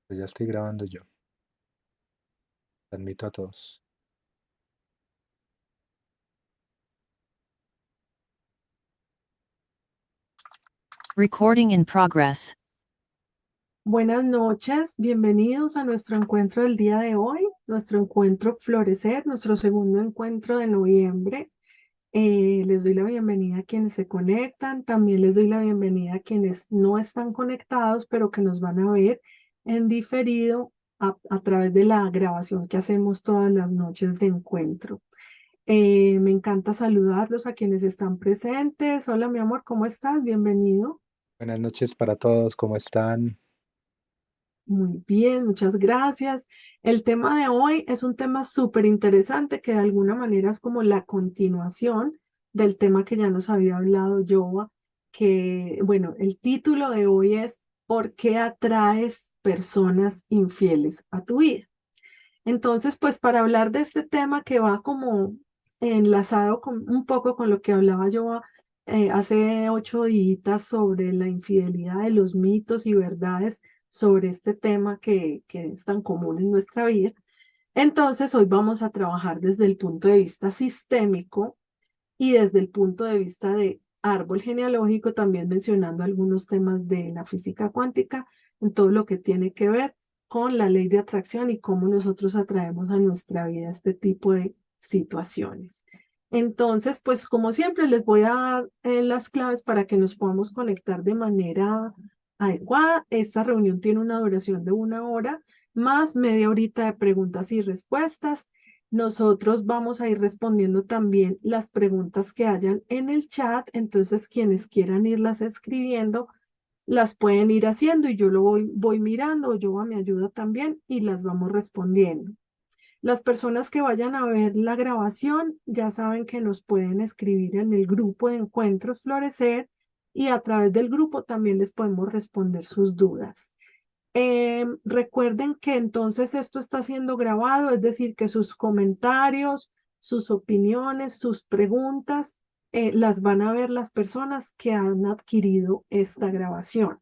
Pues ya estoy grabando yo. Admito a todos. Recording in progress. Buenas noches, bienvenidos a nuestro encuentro del día de hoy, nuestro encuentro Florecer, nuestro segundo encuentro de noviembre. Les doy la bienvenida a quienes se conectan, también les doy la bienvenida a quienes no están conectados, pero que nos van a ver en diferido a través de la grabación que hacemos todas las noches de encuentro. Me encanta saludarlos a quienes están presentes. Hola, mi amor, ¿cómo estás? Bienvenido. Buenas noches para todos, ¿cómo están? Muy bien, muchas gracias. El tema de hoy es un tema súper interesante que de alguna manera es como la continuación del tema que ya nos había hablado Joa, que bueno, el título de hoy es ¿Por qué atraes personas infieles a tu vida? Entonces, pues para hablar de este tema que va como enlazado un poco con lo que hablaba yo hace 8 días sobre la infidelidad de los mitos y verdades sobre este tema que es tan común en nuestra vida. Entonces, hoy vamos a trabajar desde el punto de vista sistémico y desde el punto de vista de árbol genealógico, también mencionando algunos temas de la física cuántica, en todo lo que tiene que ver con la ley de atracción y cómo nosotros atraemos a nuestra vida este tipo de situaciones. Entonces, pues como siempre, les voy a dar las claves para que nos podamos conectar de manera adecuada. Esta reunión tiene una duración de 1 hora, más media horita de preguntas y respuestas. Nosotros vamos a ir respondiendo también las preguntas que hayan en el chat, entonces quienes quieran irlas escribiendo, las pueden ir haciendo y yo lo voy mirando, yo me ayuda también y las vamos respondiendo. Las personas que vayan a ver la grabación ya saben que nos pueden escribir en el grupo de Encuentros Florecer y a través del grupo también les podemos responder sus dudas. Recuerden que entonces esto está siendo grabado, es decir, que sus comentarios, sus opiniones, sus preguntas, las van a ver las personas que han adquirido esta grabación.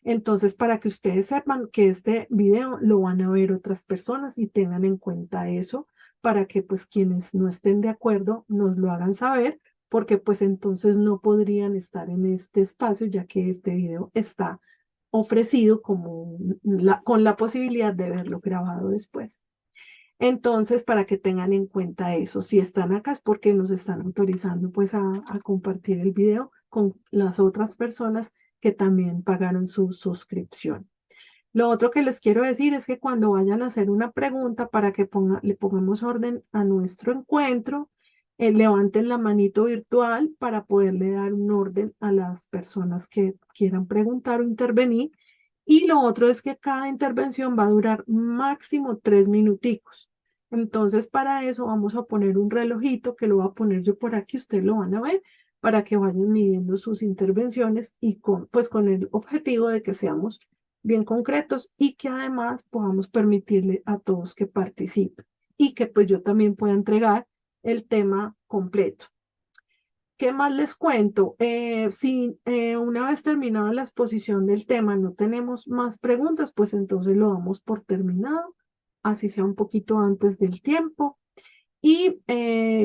Entonces, para que ustedes sepan que este video lo van a ver otras personas y tengan en cuenta eso, para que pues quienes no estén de acuerdo nos lo hagan saber, porque pues entonces no podrían estar en este espacio, ya que este video está ofrecido como con la posibilidad de verlo grabado después. Entonces, para que tengan en cuenta eso, si están acá es porque nos están autorizando pues a compartir el video con las otras personas que también pagaron su suscripción. Lo otro que les quiero decir es que cuando vayan a hacer una pregunta para que le pongamos orden a nuestro encuentro, levanten la manito virtual para poderle dar un orden a las personas que quieran preguntar o intervenir. Y lo otro es que cada intervención va a durar máximo 3 minuticos. Entonces, para eso vamos a poner un relojito que lo voy a poner yo por aquí, ustedes lo van a ver, para que vayan midiendo sus intervenciones y pues con el objetivo de que seamos bien concretos y que además podamos permitirle a todos que participen y que pues yo también pueda entregar el tema completo. ¿Qué más les cuento? Si una vez terminada la exposición del tema no tenemos más preguntas, pues entonces lo damos por terminado, así sea un poquito antes del tiempo. Y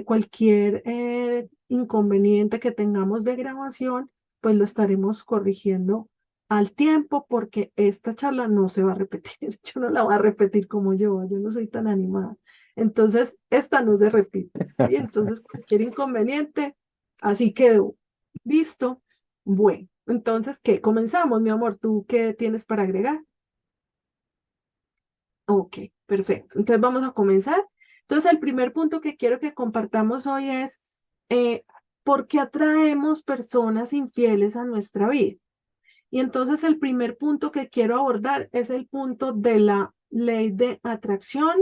cualquier inconveniente que tengamos de grabación, pues lo estaremos corrigiendo al tiempo porque esta charla no se va a repetir. Yo no la voy a repetir como yo no soy tan animada. Entonces, esta no se repite, ¿sí? Entonces, cualquier inconveniente, así quedó. ¿Listo? Bueno, entonces, ¿qué? Comenzamos, mi amor. ¿Tú qué tienes para agregar? Ok, perfecto. Entonces vamos a comenzar. Entonces el primer punto que quiero que compartamos hoy es eh, ¿por qué atraemos personas infieles a nuestra vida? Y entonces el primer punto que quiero abordar es el punto de la ley de atracción,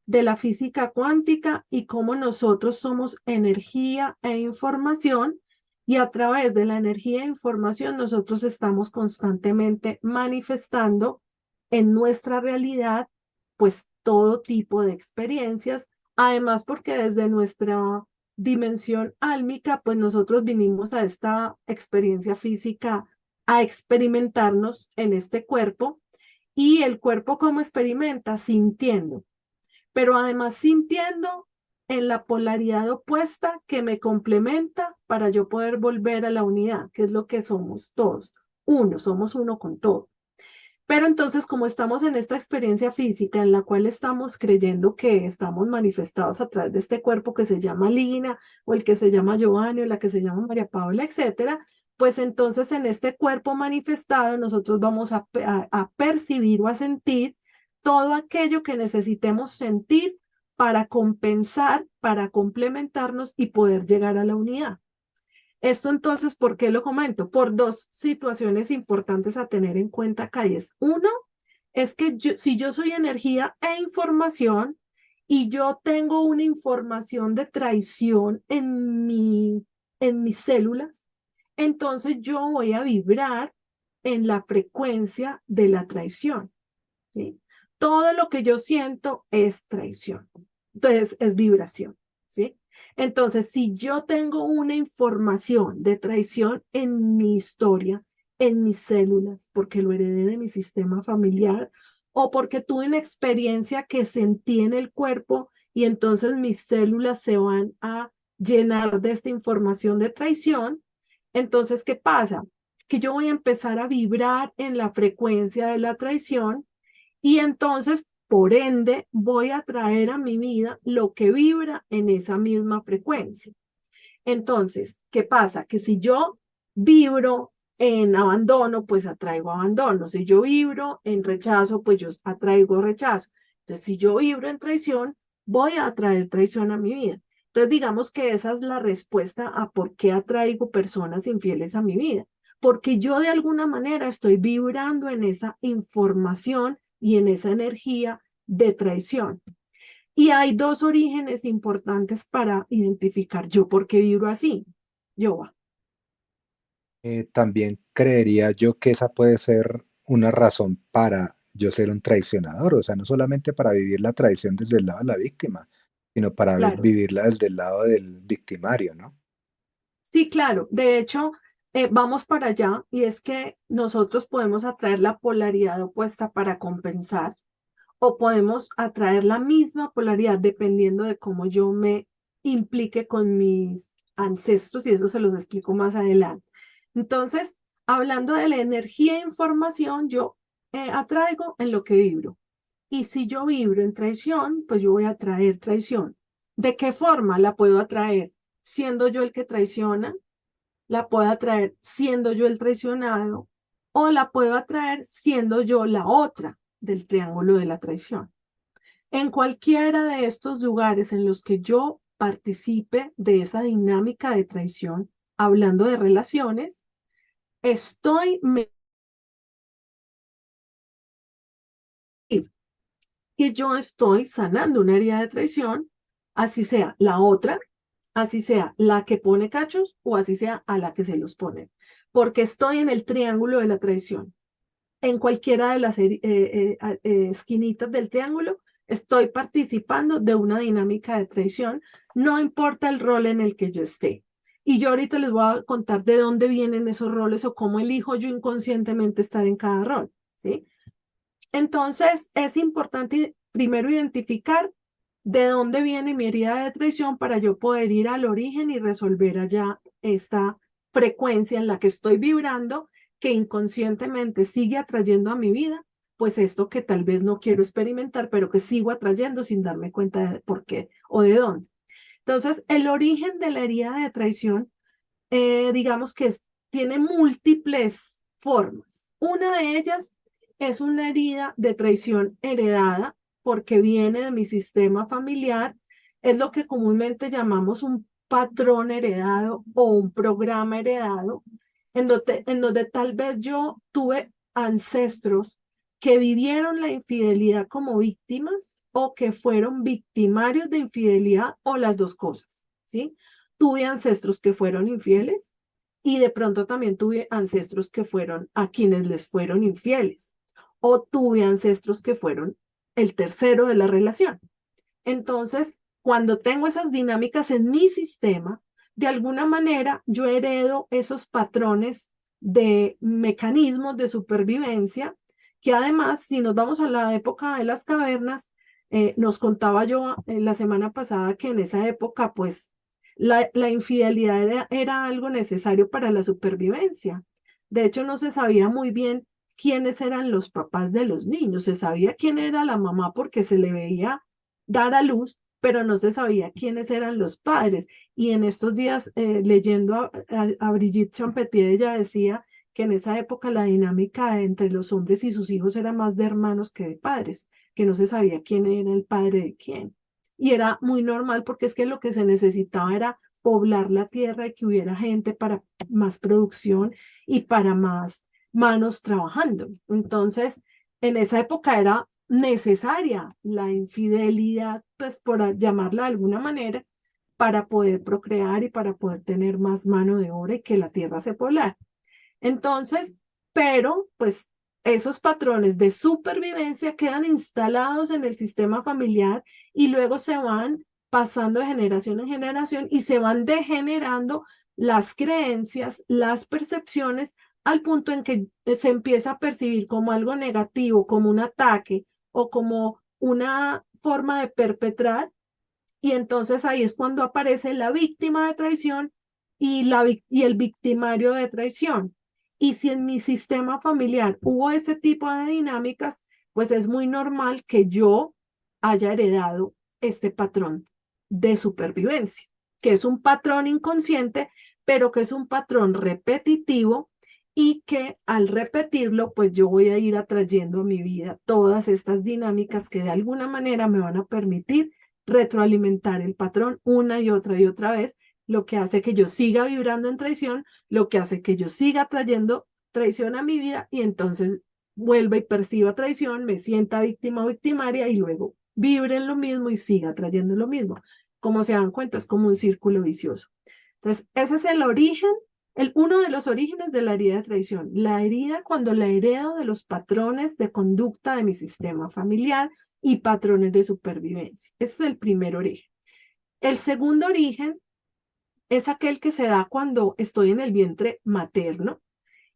de la física cuántica y cómo nosotros somos energía e información. Y a través de la energía e información nosotros estamos constantemente manifestando en nuestra realidad pues todo tipo de experiencias. Además porque desde nuestra dimensión álmica pues nosotros vinimos a esta experiencia física a experimentarnos en este cuerpo Y el cuerpo, ¿cómo experimenta? Sintiendo, pero además sintiendo en la polaridad opuesta que me complementa para yo poder volver a la unidad, que es lo que somos todos. Uno, somos uno con todo. Pero entonces, como estamos en esta experiencia física en la cual estamos creyendo que estamos manifestados a través de este cuerpo que se llama Lina, o el que se llama Giovanni, o la que se llama María Paula, etcétera, pues entonces en este cuerpo manifestado nosotros vamos a percibir o a sentir todo aquello que necesitemos sentir para compensar, para complementarnos y poder llegar a la unidad. Esto entonces, ¿por qué lo comento? Por dos situaciones importantes a tener en cuenta acá. Y es, uno, es que si yo soy energía e información y yo tengo una información de traición en mis células, entonces yo voy a vibrar en la frecuencia de la traición, ¿sí? Todo lo que yo siento es traición. Entonces, es vibración, ¿sí? Entonces, si yo tengo una información de traición en mi historia, en mis células, porque lo heredé de mi sistema familiar, o porque tuve una experiencia que sentí en el cuerpo y entonces mis células se van a llenar de esta información de traición, entonces, ¿qué pasa? Que yo voy a empezar a vibrar en la frecuencia de la traición y entonces, por ende, voy a traer a mi vida lo que vibra en esa misma frecuencia. Entonces, ¿qué pasa? Que si yo vibro en abandono, pues atraigo abandono. Si yo vibro en rechazo, pues yo atraigo rechazo. Entonces, si yo vibro en traición, voy a atraer traición a mi vida. Entonces, digamos que esa es la respuesta a por qué atraigo personas infieles a mi vida. Porque yo de alguna manera estoy vibrando en esa información y en esa energía de traición. Y hay dos orígenes importantes para identificar yo por qué vibro así. Yo va. También creería yo que esa puede ser una razón para yo ser un traicionador, o sea, no solamente para vivir la traición desde el lado de la víctima, sino para Claro. vivirla desde el lado del victimario, ¿no? Sí, claro. De hecho, vamos para allá y es que nosotros podemos atraer la polaridad opuesta para compensar o podemos atraer la misma polaridad dependiendo de cómo yo me implique con mis ancestros y eso se los explico más adelante. Entonces, hablando de la energía e información, yo atraigo en lo que vibro. Y si yo vibro en traición, pues yo voy a atraer traición. ¿De qué forma la puedo atraer? Siendo yo el que traiciona, la puedo atraer siendo yo el traicionado, o la puedo atraer siendo yo la otra del triángulo de la traición. En cualquiera de estos lugares en los que yo participe de esa dinámica de traición, hablando de relaciones, estoy que yo estoy sanando una herida de traición, así sea la otra, así sea la que pone cachos o así sea a la que se los pone, porque estoy en el triángulo de la traición. En cualquiera de las esquinitas del triángulo, estoy participando de una dinámica de traición, no importa el rol en el que yo esté. Y yo ahorita les voy a contar de dónde vienen esos roles o cómo elijo yo inconscientemente estar en cada rol, ¿sí? Entonces, es importante primero identificar de dónde viene mi herida de traición para yo poder ir al origen y resolver allá esta frecuencia en la que estoy vibrando, que inconscientemente sigue atrayendo a mi vida, pues esto que tal vez no quiero experimentar, pero que sigo atrayendo sin darme cuenta de por qué o de dónde. Entonces, el origen de la herida de traición, digamos que tiene múltiples formas. Una de ellas es una herida de traición heredada porque viene de mi sistema familiar. Es lo que comúnmente llamamos un patrón heredado o un programa heredado, en donde tal vez yo tuve ancestros que vivieron la infidelidad como víctimas o que fueron victimarios de infidelidad o las dos cosas, ¿sí? Tuve ancestros que fueron infieles y de pronto también tuve ancestros que fueron a quienes les fueron infieles o tuve ancestros que fueron el tercero de la relación. Entonces, cuando tengo esas dinámicas en mi sistema, de alguna manera yo heredo esos patrones de mecanismos de supervivencia que además, si nos vamos a la época de las cavernas, nos contaba yo la semana pasada que en esa época, pues, la infidelidad era algo necesario para la supervivencia. De hecho, no se sabía muy bien quiénes eran los papás de los niños. Se sabía quién era la mamá porque se le veía dar a luz, pero no se sabía quiénes eran los padres. Y en estos días, leyendo a Brigitte Champetier, ella decía que en esa época la dinámica entre los hombres y sus hijos era más de hermanos que de padres, que no se sabía quién era el padre de quién. Y era muy normal porque es que lo que se necesitaba era poblar la tierra y que hubiera gente para más producción y para más manos trabajando. Entonces, en esa época era necesaria la infidelidad, pues por llamarla de alguna manera, para poder procrear y para poder tener más mano de obra y que la tierra se poblara. Entonces, pero pues esos patrones de supervivencia quedan instalados en el sistema familiar y luego se van pasando de generación en generación y se van degenerando las creencias, las percepciones, al punto en que se empieza a percibir como algo negativo, como un ataque o como una forma de perpetrar. Y entonces ahí es cuando aparece la víctima de traición y el victimario de traición. Y si en mi sistema familiar hubo ese tipo de dinámicas, pues es muy normal que yo haya heredado este patrón de supervivencia, que es un patrón inconsciente, pero que es un patrón repetitivo y que al repetirlo, pues yo voy a ir atrayendo a mi vida todas estas dinámicas que de alguna manera me van a permitir retroalimentar el patrón una y otra vez, lo que hace que yo siga vibrando en traición, lo que hace que yo siga trayendo traición a mi vida y entonces vuelva y perciba traición, me sienta víctima o victimaria y luego vibre en lo mismo y siga trayendo lo mismo. Como se dan cuenta, es como un círculo vicioso. Entonces, ese es el origen, uno de los orígenes de la herida de traición. La herida cuando la heredo de los patrones de conducta de mi sistema familiar y patrones de supervivencia. Ese es el primer origen. El segundo origen es aquel que se da cuando estoy en el vientre materno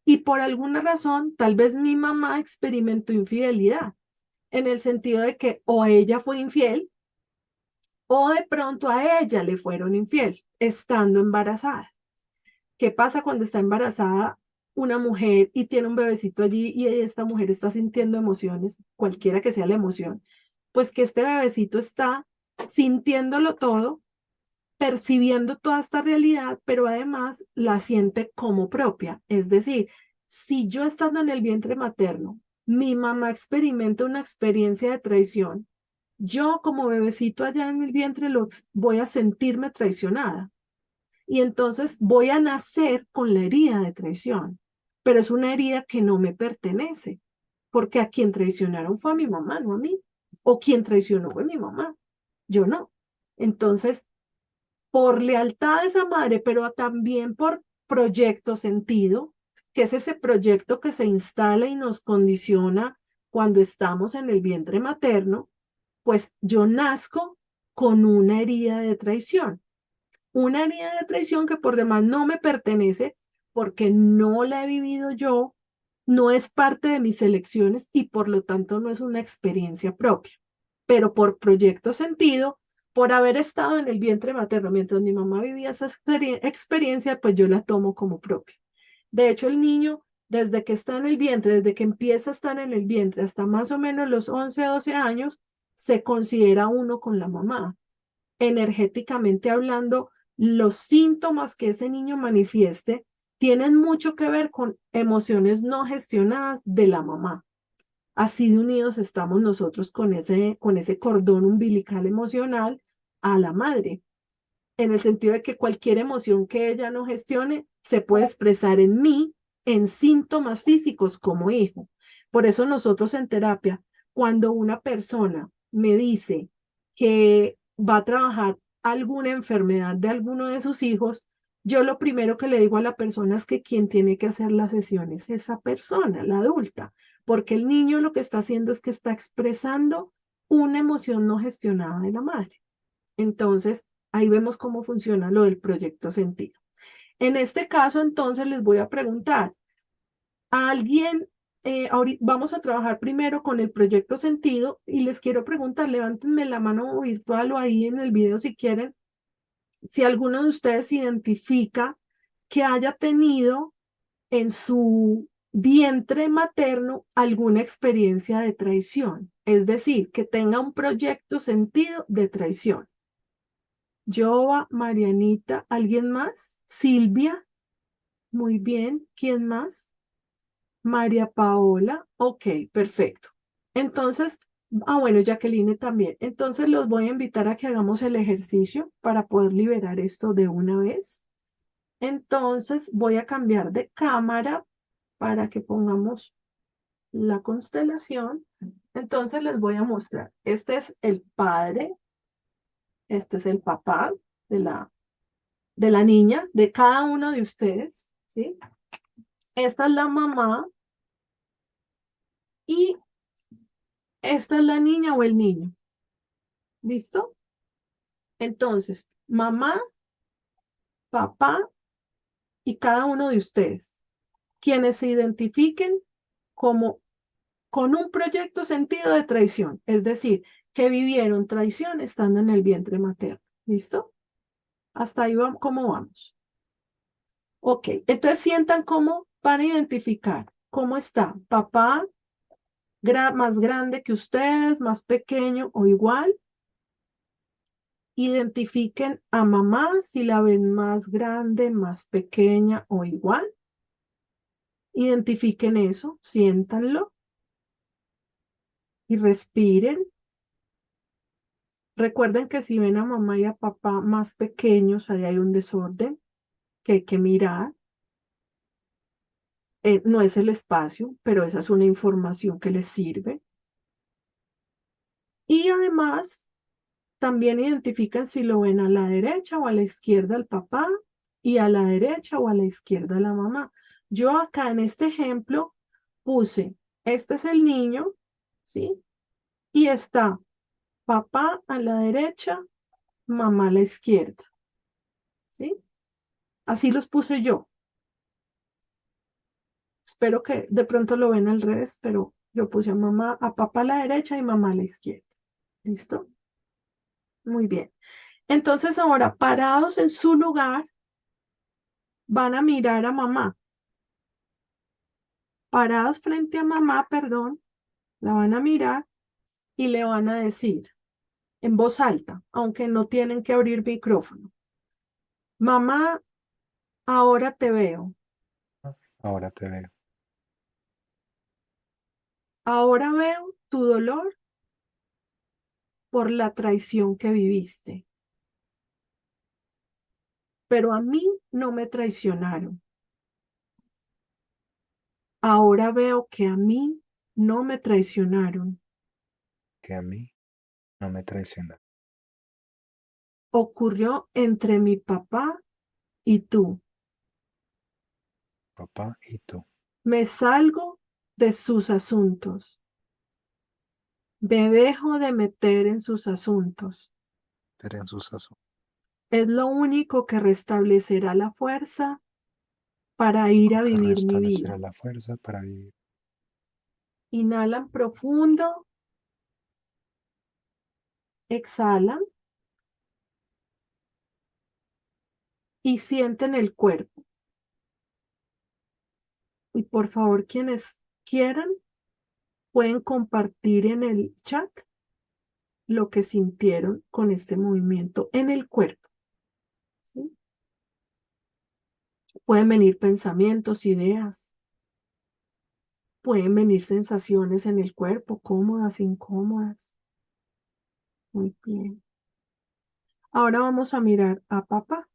y por alguna razón, tal vez mi mamá experimentó infidelidad, en el sentido de que o ella fue infiel o de pronto a ella le fueron infiel estando embarazada. ¿Qué pasa cuando está embarazada una mujer y tiene un bebecito allí y esta mujer está sintiendo emociones, cualquiera que sea la emoción? Pues que este bebecito está sintiéndolo todo, percibiendo toda esta realidad, pero además la siente como propia. Es decir, si yo estando en el vientre materno, mi mamá experimenta una experiencia de traición, yo como bebecito allá en el vientre voy a sentirme traicionada. Y entonces voy a nacer con la herida de traición, pero es una herida que no me pertenece, porque a quien traicionaron fue a mi mamá, no a mí, o quien traicionó fue mi mamá, yo no. Entonces, por lealtad a esa madre, pero también por proyecto sentido, que es ese proyecto que se instala y nos condiciona cuando estamos en el vientre materno, pues yo nazco con una herida de traición. Una herida de traición que por demás no me pertenece porque no la he vivido yo, no es parte de mis elecciones y por lo tanto no es una experiencia propia. Pero por proyecto sentido, por haber estado en el vientre materno mientras mi mamá vivía esa experiencia, pues yo la tomo como propia. De hecho, el niño, desde que está en el vientre, desde que empieza a estar en el vientre hasta más o menos los 11, 12 años, se considera uno con la mamá. Energéticamente hablando, los síntomas que ese niño manifieste tienen mucho que ver con emociones no gestionadas de la mamá. Así de unidos estamos nosotros con ese cordón umbilical emocional a la madre, en el sentido de que cualquier emoción que ella no gestione se puede expresar en mí en síntomas físicos como hijo. Por eso nosotros en terapia, cuando una persona me dice que va a trabajar alguna enfermedad de alguno de sus hijos, yo lo primero que le digo a la persona es que quien tiene que hacer las sesiones es esa persona, la adulta, porque el niño lo que está haciendo es que está expresando una emoción no gestionada de la madre. Entonces, ahí vemos cómo funciona lo del proyecto sentido. En este caso, entonces, les voy a preguntar, ¿a alguien vamos a trabajar primero con el proyecto sentido y les quiero preguntar, levántenme la mano virtual o ahí en el video si quieren, si alguno de ustedes identifica que haya tenido en su vientre materno alguna experiencia de traición, es decir, que tenga un proyecto sentido de traición. Joa, Marianita, ¿alguien más? Silvia, muy bien, ¿quién más? María Paola, ok, perfecto. Entonces, bueno, Jacqueline también. Entonces los voy a invitar a que hagamos el ejercicio para poder liberar esto de una vez. Entonces voy a cambiar de cámara para que pongamos la constelación. Entonces les voy a mostrar. Este es el padre, este es el papá de la niña, de cada uno de ustedes, ¿sí? Esta es la mamá y esta es la niña o el niño. ¿Listo? Entonces, mamá, papá y cada uno de ustedes, quienes se identifiquen como con un proyecto sentido de traición, es decir, que vivieron traición estando en el vientre materno. ¿Listo? Hasta ahí vamos, ¿cómo vamos? Ok, entonces sientan cómo van a identificar cómo está papá más grande que ustedes, más pequeño o igual. Identifiquen a mamá si la ven más grande, más pequeña o igual. Identifiquen eso, siéntanlo y respiren. Recuerden que si ven a mamá y a papá más pequeños, ahí hay un desorden que hay que mirar. No es el espacio, pero esa es una información que les sirve. Y además, también identifican si lo ven a la derecha o a la izquierda al papá y a la derecha o a la izquierda la mamá. Yo acá en este ejemplo puse, este es el niño, ¿sí? Y está papá a la derecha, mamá a la izquierda, ¿sí? Así los puse yo. Espero que de pronto lo ven al revés, pero yo puse a mamá, a papá a la derecha y mamá a la izquierda. ¿Listo? Muy bien. Entonces ahora, parados en su lugar, van a mirar a mamá. Parados frente a mamá, perdón, la van a mirar y le van a decir en voz alta, aunque no tienen que abrir micrófono. Mamá, ahora te veo. Ahora te veo. Ahora veo tu dolor por la traición que viviste. Pero a mí no me traicionaron. Ahora veo que a mí no me traicionaron. Que a mí no me traiciona. Ocurrió entre mi papá y tú. Papá y tú. Me salgo de sus asuntos. Me dejo de meter en sus asuntos. Serán sus asuntos. Es lo único que restablecerá la fuerza para ir a Que vivir mi restablecerá vida. la fuerza para vivir. Inhalan profundo, exhalan y sienten el cuerpo. Y por favor, quienes quieran, pueden compartir en el chat lo que sintieron con este movimiento en el cuerpo. ¿Sí? Pueden venir pensamientos, ideas, pueden venir sensaciones en el cuerpo, cómodas, incómodas. Muy bien. Ahora vamos a mirar a papá.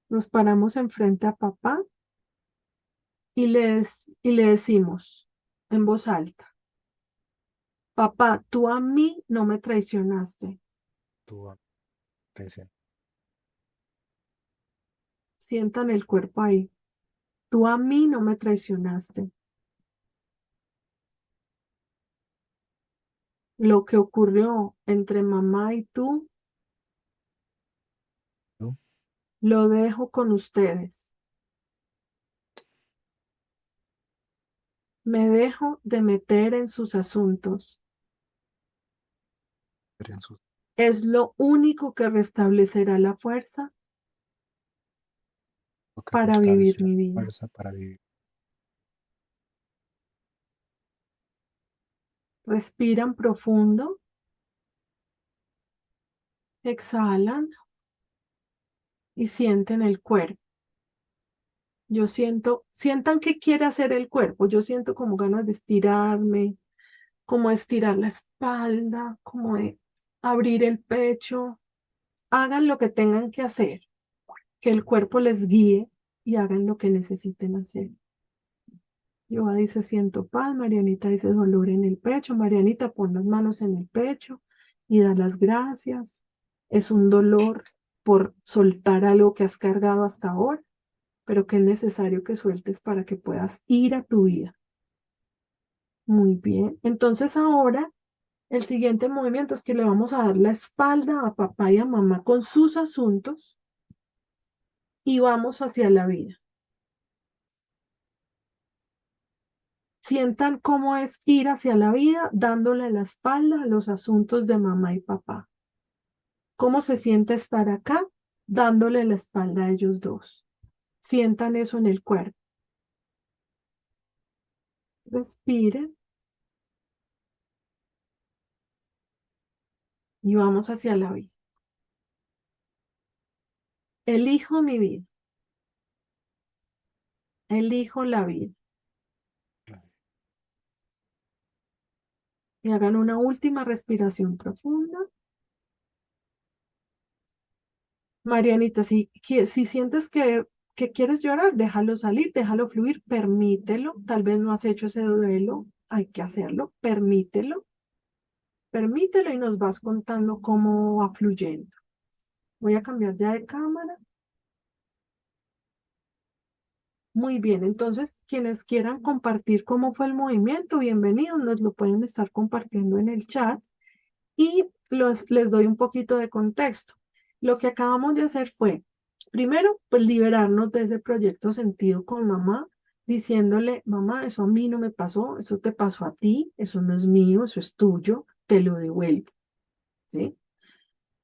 Nos paramos enfrente a papá y le decimos en voz alta, papá, tú a mí no me traicionaste. Tu aprecio. Sientan el cuerpo ahí. Tú a mí no me traicionaste. Lo que ocurrió entre mamá y tú, Tú lo dejo con ustedes. Me dejo de meter en sus asuntos. en su Es lo único que restablecerá la fuerza que para vivir restablecerá mi la vida. fuerza para vivir. Respiran profundo, exhalan y sienten el cuerpo. Yo sientan qué quiere hacer el cuerpo. Yo siento como ganas de estirarme, como de estirar la espalda, como de abrir el pecho. Hagan lo que tengan que hacer, que el cuerpo les guíe y hagan lo que necesiten hacer. Yoga dice, siento paz. Marianita dice, dolor en el pecho. Marianita, pon las manos en el pecho y da las gracias. Es un dolor por soltar algo que has cargado hasta ahora, pero que es necesario que sueltes para que puedas ir a tu vida. Muy bien. Entonces ahora el siguiente movimiento es que le vamos a dar la espalda a papá y a mamá con sus asuntos y vamos hacia la vida. Sientan cómo es ir hacia la vida dándole la espalda a los asuntos de mamá y papá. ¿Cómo se siente estar acá dándole la espalda a ellos dos? Sientan eso en el cuerpo. Respiren y vamos hacia la vida. Elijo mi vida. Elijo la vida. Y hagan una última respiración profunda. Marianita, si sientes que quieres llorar, déjalo salir, déjalo fluir, permítelo. Tal vez no has hecho ese duelo, hay que hacerlo, permítelo. Permítelo y nos vas contando cómo va fluyendo. Voy a cambiar ya de cámara. Muy bien, entonces quienes quieran compartir cómo fue el movimiento, bienvenidos, nos lo pueden estar compartiendo en el chat y les doy un poquito de contexto. Lo que acabamos de hacer fue, primero, pues liberarnos de ese proyecto sentido con mamá, diciéndole, mamá, eso a mí no me pasó, eso te pasó a ti, eso no es mío, eso es tuyo, te lo devuelvo, ¿sí?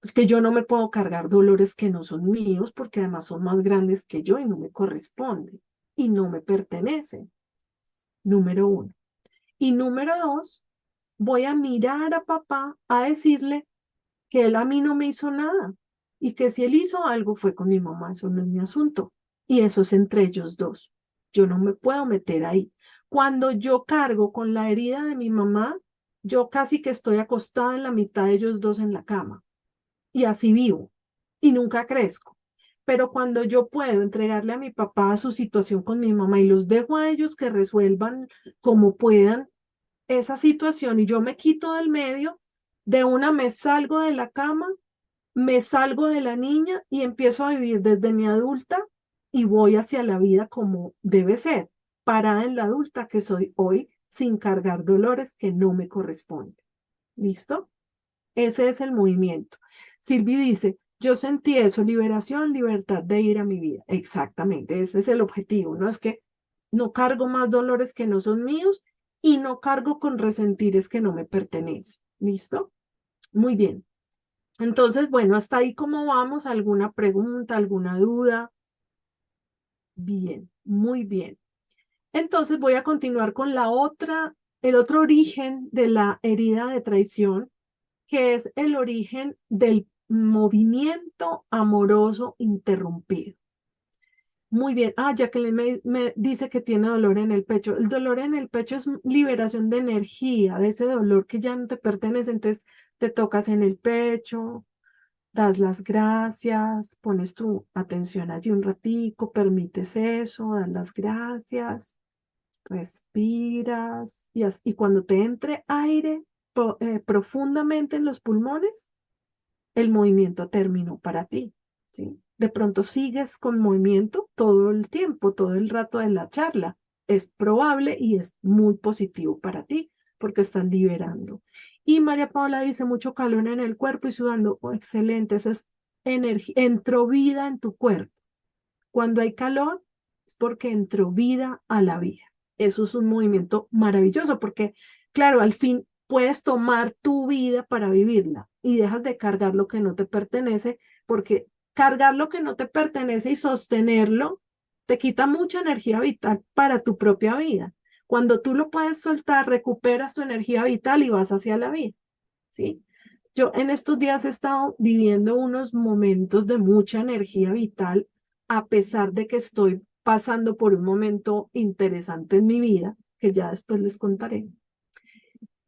Pues que yo no me puedo cargar dolores que no son míos porque además son más grandes que yo y no me corresponden y no me pertenecen. Número uno. Y número dos, voy a mirar a papá a decirle que él a mí no me hizo nada y que si él hizo algo fue con mi mamá, eso no es mi asunto. Y eso es entre ellos dos. Yo no me puedo meter ahí. Cuando yo cargo con la herida de mi mamá, yo casi que estoy acostada en la mitad de ellos dos en la cama y así vivo y nunca crezco. Pero cuando yo puedo entregarle a mi papá su situación con mi mamá y los dejo a ellos que resuelvan como puedan esa situación y yo me quito del medio, de una me salgo de la cama, me salgo de la niña y empiezo a vivir desde mi adulta y voy hacia la vida como debe ser, parada en la adulta que soy hoy sin cargar dolores que no me corresponden. ¿Listo? Ese es el movimiento. Silvi dice, yo sentí eso, liberación, libertad de ir a mi vida. Exactamente, ese es el objetivo, ¿no? Es que no cargo más dolores que no son míos y no cargo con resentires que no me pertenecen. ¿Listo? Muy bien. Entonces, bueno, hasta ahí cómo vamos, ¿alguna pregunta, alguna duda? Bien, muy bien. Entonces voy a continuar con el otro origen de la herida de traición, que es el origen del movimiento amoroso interrumpido. Muy bien. Jacqueline me dice que tiene dolor en el pecho. El dolor en el pecho es liberación de energía, de ese dolor que ya no te pertenece. Entonces te tocas en el pecho, das las gracias, pones tu atención allí un ratico, permites eso, das las gracias, respiras y cuando te entre aire profundamente en los pulmones, el movimiento terminó para ti, ¿sí? De pronto sigues con movimiento todo el tiempo, todo el rato de la charla. Es probable y es muy positivo para ti porque estás liberando. Y María Paula dice mucho calor en el cuerpo y sudando. Oh, excelente, eso es energía, entró vida en tu cuerpo. Cuando hay calor es porque entró vida a la vida. eso es un movimiento maravilloso porque, claro, al fin puedes tomar tu vida para vivirla y dejas de cargar lo que no te pertenece, porque cargar lo que no te pertenece y sostenerlo te quita mucha energía vital para tu propia vida. Cuando tú lo puedes soltar, recuperas tu energía vital y vas hacia la vida, ¿sí? Yo en estos días he estado viviendo unos momentos de mucha energía vital, a pesar de que estoy pasando por un momento interesante en mi vida, que ya después les contaré.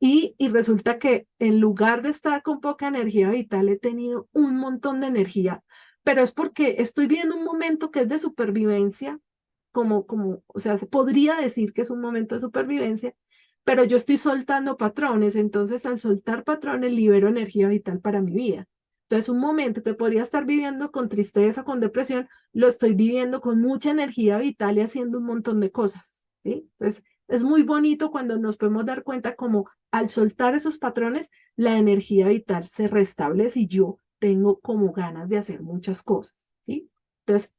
Y resulta que en lugar de estar con poca energía vital, he tenido un montón de energía, pero es porque estoy viviendo un momento que es de supervivencia, o sea, se podría decir que es un momento de supervivencia, pero yo estoy soltando patrones, entonces al soltar patrones libero energía vital para mi vida. Entonces, un momento que podría estar viviendo con tristeza, con depresión, lo estoy viviendo con mucha energía vital y haciendo un montón de cosas, ¿sí? Entonces, es muy bonito cuando nos podemos dar cuenta como al soltar esos patrones, la energía vital se restablece y yo tengo como ganas de hacer muchas cosas, ¿sí? Entonces,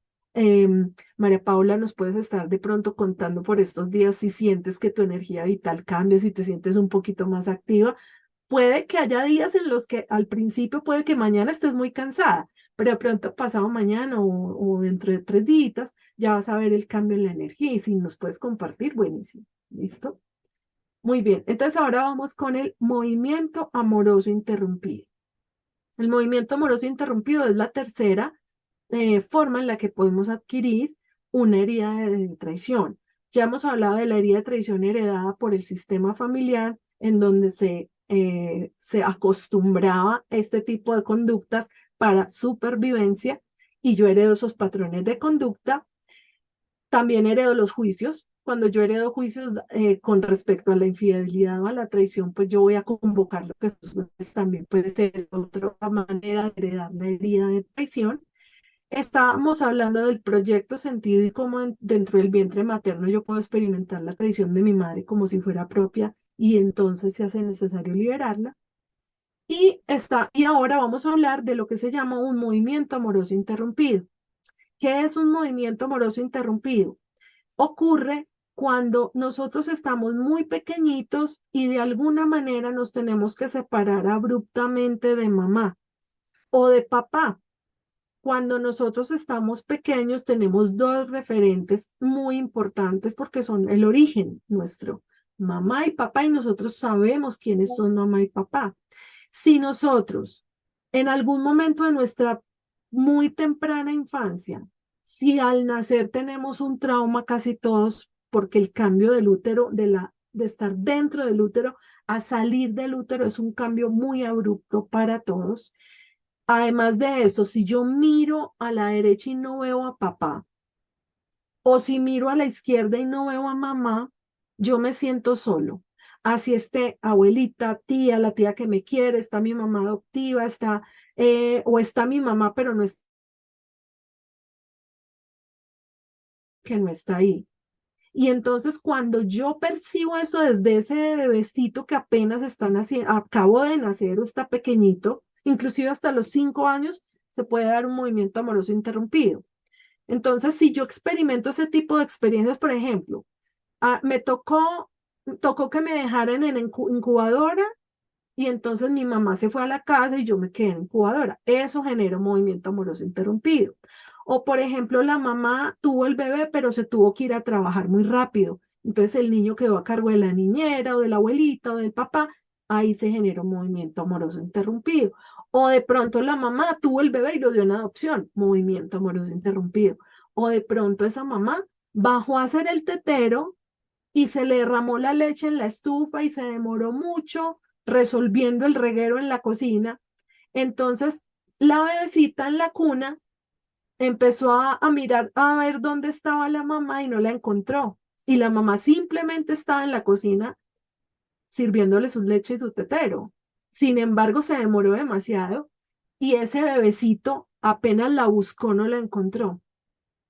María Paula, nos puedes estar de pronto contando por estos días si sientes que tu energía vital cambia, si te sientes un poquito más activa. Puede que haya días en los que al principio puede que mañana estés muy cansada, pero de pronto pasado mañana o dentro de 3 días ya vas a ver el cambio en la energía y si nos puedes compartir, buenísimo. ¿Listo? Muy bien. Entonces ahora vamos con el movimiento amoroso interrumpido. El movimiento amoroso interrumpido es la tercera forma en la que podemos adquirir una herida de traición. Ya hemos hablado de la herida de traición heredada por el sistema familiar, en donde se acostumbraba este tipo de conductas para supervivencia y yo heredo esos patrones de conducta. También heredo los juicios. Cuando yo heredo juicios con respecto a la infidelidad o a la traición, pues yo voy a convocar lo que también puede ser otra manera de heredar la herida de traición. Estábamos hablando del proyecto sentido y cómo dentro del vientre materno yo puedo experimentar la traición de mi madre como si fuera propia y entonces se hace necesario liberarla. Y ahora vamos a hablar de lo que se llama un movimiento amoroso interrumpido. ¿Qué es un movimiento amoroso interrumpido? Ocurre cuando nosotros estamos muy pequeñitos y de alguna manera nos tenemos que separar abruptamente de mamá o de papá. Cuando nosotros estamos pequeños tenemos dos referentes muy importantes porque son el origen nuestro, mamá y papá, y nosotros sabemos quiénes son mamá y papá. Si nosotros en algún momento de nuestra muy temprana infancia, si al nacer tenemos un trauma, casi todos, porque el cambio del útero, de estar dentro del útero a salir del útero es un cambio muy abrupto para todos. Además de eso, si yo miro a la derecha y no veo a papá, o si miro a la izquierda y no veo a mamá, yo me siento solo. Así esté abuelita, tía, la tía que me quiere, está mi mamá adoptiva, o está mi mamá, pero no es que no está ahí. Y entonces cuando yo percibo eso desde ese bebecito que apenas está naciendo, acabo de nacer o está pequeñito, inclusive hasta los 5 años, se puede dar un movimiento amoroso interrumpido. Entonces, si yo experimento ese tipo de experiencias, por ejemplo, me tocó que me dejaran en incubadora y entonces mi mamá se fue a la casa y yo me quedé en incubadora. Eso genera un movimiento amoroso interrumpido. O, por ejemplo, la mamá tuvo el bebé, pero se tuvo que ir a trabajar muy rápido. Entonces el niño quedó a cargo de la niñera o de la abuelita o del papá. Ahí se genera un movimiento amoroso interrumpido. O de pronto la mamá tuvo el bebé y lo dio en adopción. Movimiento amoroso interrumpido. O de pronto esa mamá bajó a hacer el tetero y se le derramó la leche en la estufa y se demoró mucho resolviendo el reguero en la cocina. Entonces, la bebecita en la cuna empezó a mirar a ver dónde estaba la mamá y no la encontró. Y la mamá simplemente estaba en la cocina sirviéndole su leche y su tetero. Sin embargo, se demoró demasiado y ese bebecito apenas la buscó, no la encontró.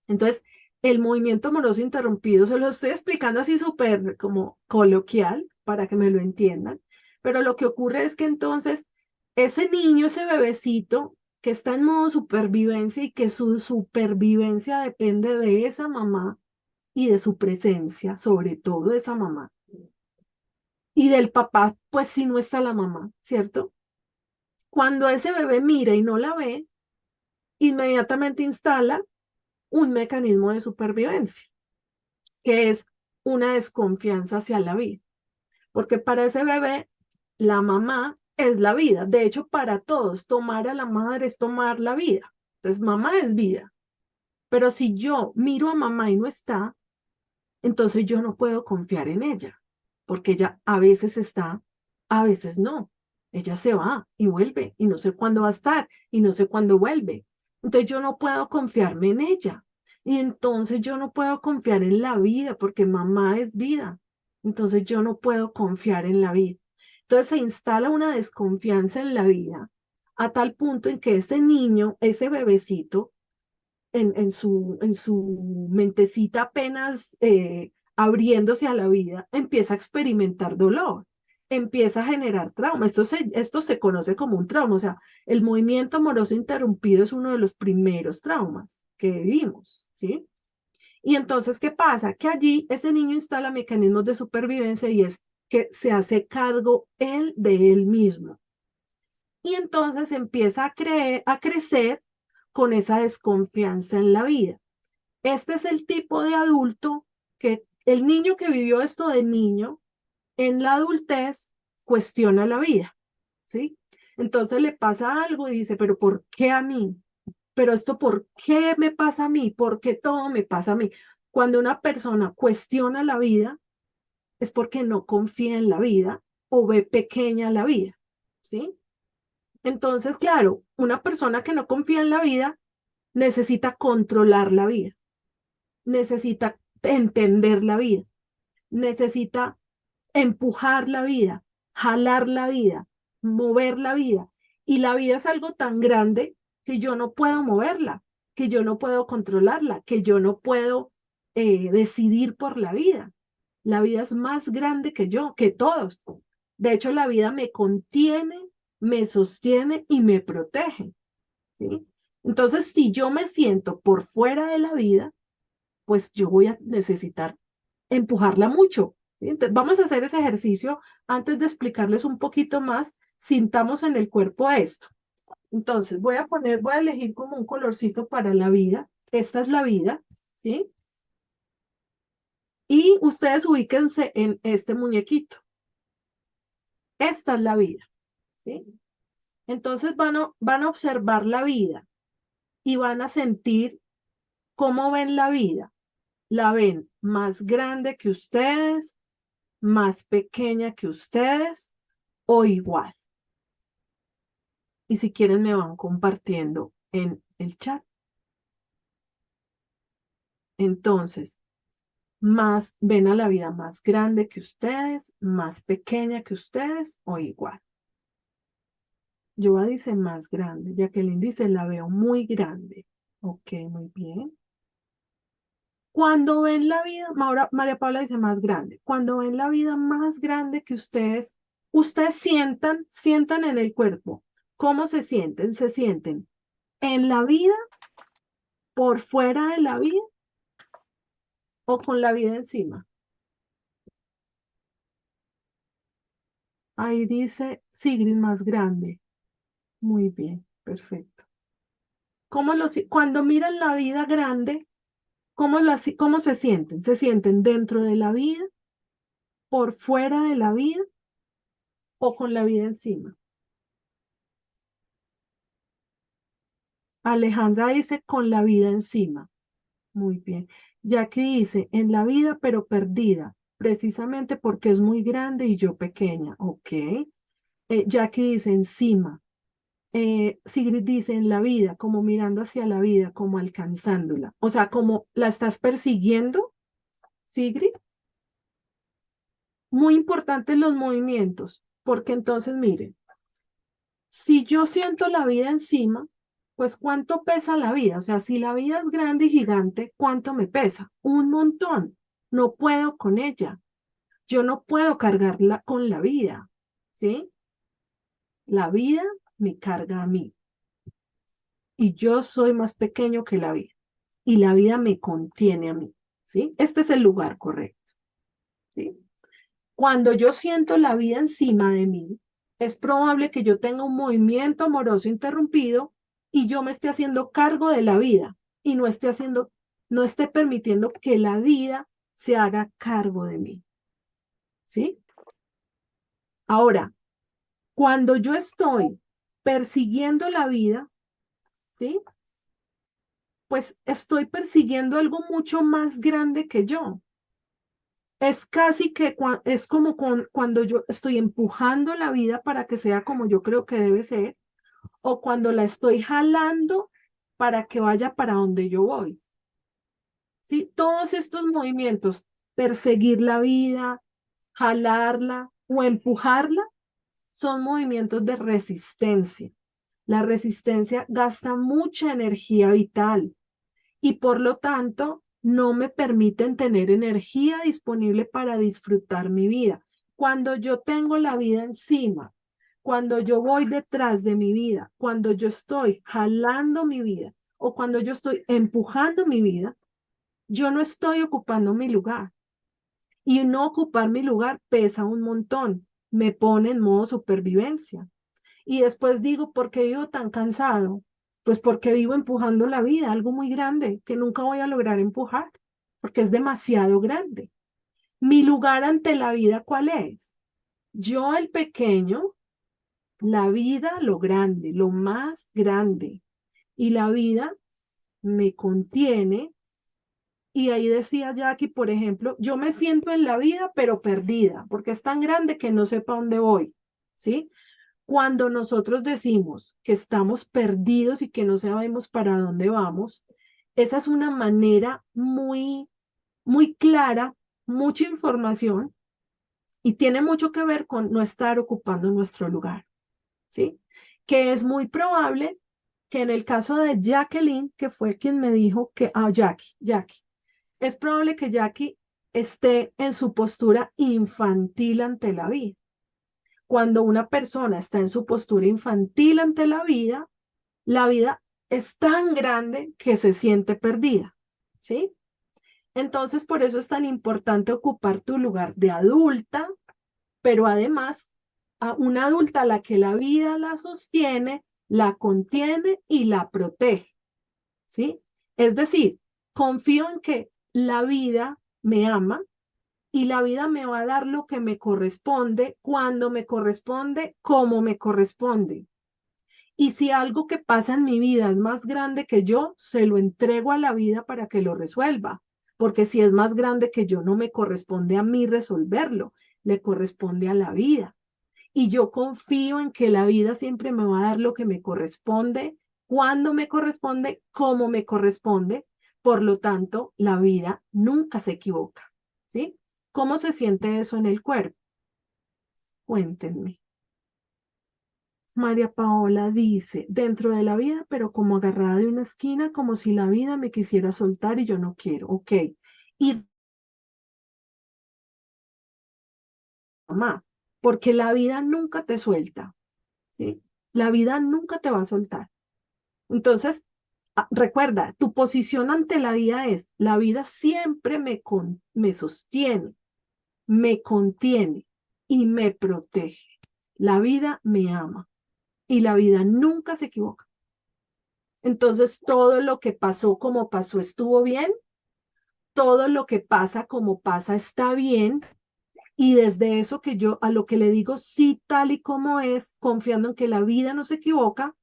Entonces, el movimiento amoroso interrumpido, se lo estoy explicando así súper como coloquial para que me lo entiendan, pero lo que ocurre es que entonces ese niño, ese bebecito que está en modo supervivencia y que su supervivencia depende de esa mamá, y de su presencia, sobre todo de esa mamá. Y del papá, pues si no está la mamá, ¿cierto? Cuando ese bebé mira y no la ve, inmediatamente instala un mecanismo de supervivencia, que es una desconfianza hacia la vida. Porque para ese bebé, la mamá es la vida. De hecho, para todos, tomar a la madre es tomar la vida. Entonces, mamá es vida. Pero si yo miro a mamá y no está, entonces yo no puedo confiar en ella, porque ella a veces está, a veces no. Ella se va y vuelve y no sé cuándo va a estar y no sé cuándo vuelve. Entonces yo no puedo confiarme en ella. Y entonces yo no puedo confiar en la vida porque mamá es vida. Entonces yo no puedo confiar en la vida. Entonces se instala una desconfianza en la vida a tal punto en que ese niño, ese bebecito, en su mentecita apenas abriéndose a la vida, empieza a experimentar dolor, empieza a generar trauma. Esto se conoce como un trauma, o sea, el movimiento amoroso interrumpido es uno de los primeros traumas que vivimos, ¿sí? Y entonces, ¿qué pasa? Que allí ese niño instala mecanismos de supervivencia y es que se hace cargo él de él mismo. Y entonces empieza a crecer con esa desconfianza en la vida. Este es el tipo de adulto que el niño que vivió esto de niño, en la adultez cuestiona la vida, ¿sí? Entonces le pasa algo y dice, pero ¿por qué a mí? Pero esto, ¿por qué me pasa a mí? ¿Por qué todo me pasa a mí? Cuando una persona cuestiona la vida, es porque no confía en la vida o ve pequeña la vida, ¿sí? Entonces, claro, una persona que no confía en la vida necesita controlar la vida, necesita entender la vida, necesita empujar la vida, jalar la vida, mover la vida. Y la vida es algo tan grande que yo no puedo moverla, que yo no puedo controlarla, que yo no puedo decidir por la vida. La vida es más grande que yo, que todos. De hecho, la vida me contiene, me sostiene y me protege, ¿sí? Entonces, si yo me siento por fuera de la vida, pues yo voy a necesitar empujarla mucho, ¿sí? Entonces, vamos a hacer ese ejercicio antes de explicarles un poquito más. Sintamos en el cuerpo esto. Entonces, voy a elegir como un colorcito para la vida. Esta es la vida, ¿sí? Y ustedes ubíquense en este muñequito. Esta es la vida, ¿sí? Entonces van a observar la vida y van a sentir cómo ven la vida. ¿La ven más grande que ustedes, más pequeña que ustedes o igual? Y si quieren me van compartiendo en el chat. Entonces, más ven a la vida más grande que ustedes, más pequeña que ustedes o igual. Yoa dice más grande, Jacqueline dice la veo muy grande. Ok, muy bien. Cuando ven la vida, María Paula dice más grande. Cuando ven la vida más grande que ustedes sientan en el cuerpo. ¿Cómo se sienten? ¿Se sienten en la vida, por fuera de la vida o con la vida encima? Ahí dice Sigrid más grande. Muy bien, perfecto. Cuando miran la vida grande, cómo se sienten? ¿Se sienten dentro de la vida, por fuera de la vida o con la vida encima? Alejandra dice con la vida encima. Muy bien. Jackie dice en la vida pero perdida, precisamente porque es muy grande y yo pequeña. Ok. Jackie dice encima. Sigrid dice en la vida, como mirando hacia la vida, como alcanzándola. O sea, como la estás persiguiendo, Sigrid. Muy importantes los movimientos, porque entonces miren, si yo siento la vida encima, pues ¿cuánto pesa la vida? O sea, si la vida es grande y gigante, ¿cuánto me pesa? Un montón. No puedo con ella. Yo no puedo cargarla con la vida, ¿sí? La vida me carga a mí y yo soy más pequeño que la vida y la vida me contiene a mí, ¿sí? Este es el lugar correcto, ¿sí? Cuando yo siento la vida encima de mí, es probable que yo tenga un movimiento amoroso interrumpido y yo me esté haciendo cargo de la vida y no esté permitiendo que la vida se haga cargo de mí, ¿sí? Ahora, cuando yo estoy persiguiendo la vida, ¿sí? Pues estoy persiguiendo algo mucho más grande que yo. Es casi que es como cuando yo estoy empujando la vida para que sea como yo creo que debe ser, o cuando la estoy jalando para que vaya para donde yo voy. ¿Sí? Todos estos movimientos, perseguir la vida, jalarla o empujarla, son movimientos de resistencia. La resistencia gasta mucha energía vital y por lo tanto no me permiten tener energía disponible para disfrutar mi vida. Cuando yo tengo la vida encima, cuando yo voy detrás de mi vida, cuando yo estoy jalando mi vida o cuando yo estoy empujando mi vida, yo no estoy ocupando mi lugar. Y no ocupar mi lugar pesa un montón, me pone en modo supervivencia. Y después digo, ¿por qué vivo tan cansado? Pues porque vivo empujando la vida, algo muy grande que nunca voy a lograr empujar, porque es demasiado grande. Mi lugar ante la vida, ¿cuál es? Yo, el pequeño, la vida, lo grande, lo más grande. Y la vida me contiene. Y ahí decía Jackie, por ejemplo, yo me siento en la vida, pero perdida, porque es tan grande que no sé para dónde voy, ¿sí? Cuando nosotros decimos que estamos perdidos y que no sabemos para dónde vamos, esa es una manera muy, muy clara, mucha información y tiene mucho que ver con no estar ocupando nuestro lugar, ¿sí? Que es muy probable que en el caso de Jacqueline, que fue quien me dijo que, Jackie, es probable que Jackie esté en su postura infantil ante la vida. Cuando una persona está en su postura infantil ante la vida es tan grande que se siente perdida, ¿sí? Entonces, por eso es tan importante ocupar tu lugar de adulta, pero además a una adulta a la que la vida la sostiene, la contiene y la protege, ¿sí? Es decir, confío en que la vida me ama y la vida me va a dar lo que me corresponde, cuando me corresponde, como me corresponde. Y si algo que pasa en mi vida es más grande que yo, se lo entrego a la vida para que lo resuelva. Porque si es más grande que yo, no me corresponde a mí resolverlo, le corresponde a la vida. Y yo confío en que la vida siempre me va a dar lo que me corresponde, cuando me corresponde, como me corresponde. Por lo tanto, la vida nunca se equivoca. ¿Sí? ¿Cómo se siente eso en el cuerpo? Cuéntenme. María Paola dice, dentro de la vida, pero como agarrada de una esquina, como si la vida me quisiera soltar y yo no quiero. Ok. Y mamá, porque la vida nunca te suelta, ¿sí? La vida nunca te va a soltar. Entonces, recuerda, tu posición ante la vida es, la vida siempre me sostiene, me contiene y me protege. La vida me ama y la vida nunca se equivoca. Entonces, todo lo que pasó como pasó estuvo bien, todo lo que pasa como pasa está bien, y desde eso que yo a lo que le digo sí tal y como es, confiando en que la vida no se equivoca,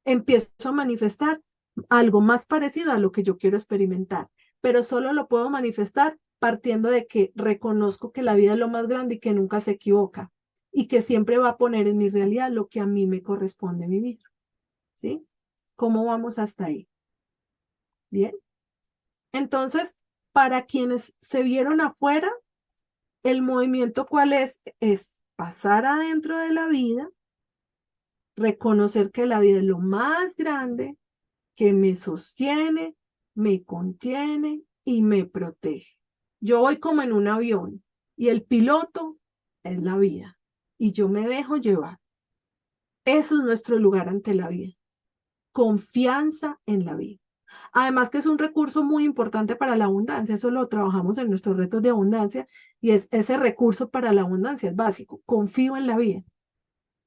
empiezo a manifestar algo más parecido a lo que yo quiero experimentar, pero solo lo puedo manifestar partiendo de que reconozco que la vida es lo más grande y que nunca se equivoca y que siempre va a poner en mi realidad lo que a mí me corresponde vivir. ¿Sí? ¿Cómo vamos hasta ahí? Bien. Entonces, para quienes se vieron afuera, el movimiento ¿cuál es? Es pasar adentro de la vida, reconocer que la vida es lo más grande, que me sostiene, me contiene y me protege. Yo voy como en un avión y el piloto es la vida y yo me dejo llevar. Eso es nuestro lugar ante la vida. Confianza en la vida. Además que es un recurso muy importante para la abundancia, eso lo trabajamos en nuestros retos de abundancia y es ese recurso para la abundancia, es básico, confío en la vida,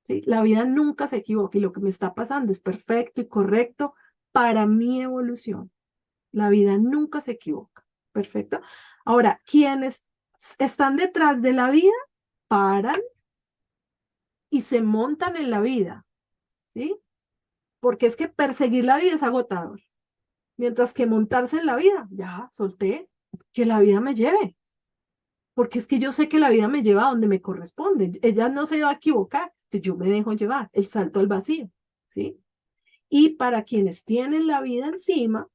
¿sí? La vida nunca se equivoca y lo que me está pasando es perfecto y correcto para mi evolución. La vida nunca se equivoca, ¿perfecto? Ahora, quienes están detrás de la vida paran y se montan en la vida, ¿sí? Porque es que perseguir la vida es agotador. Mientras que montarse en la vida, ya, solté, que la vida me lleve. Porque es que yo sé que la vida me lleva a donde me corresponde. Ella no se va a equivocar. Entonces yo me dejo llevar, el salto al vacío, ¿sí? Y para quienes tienen la vida encima,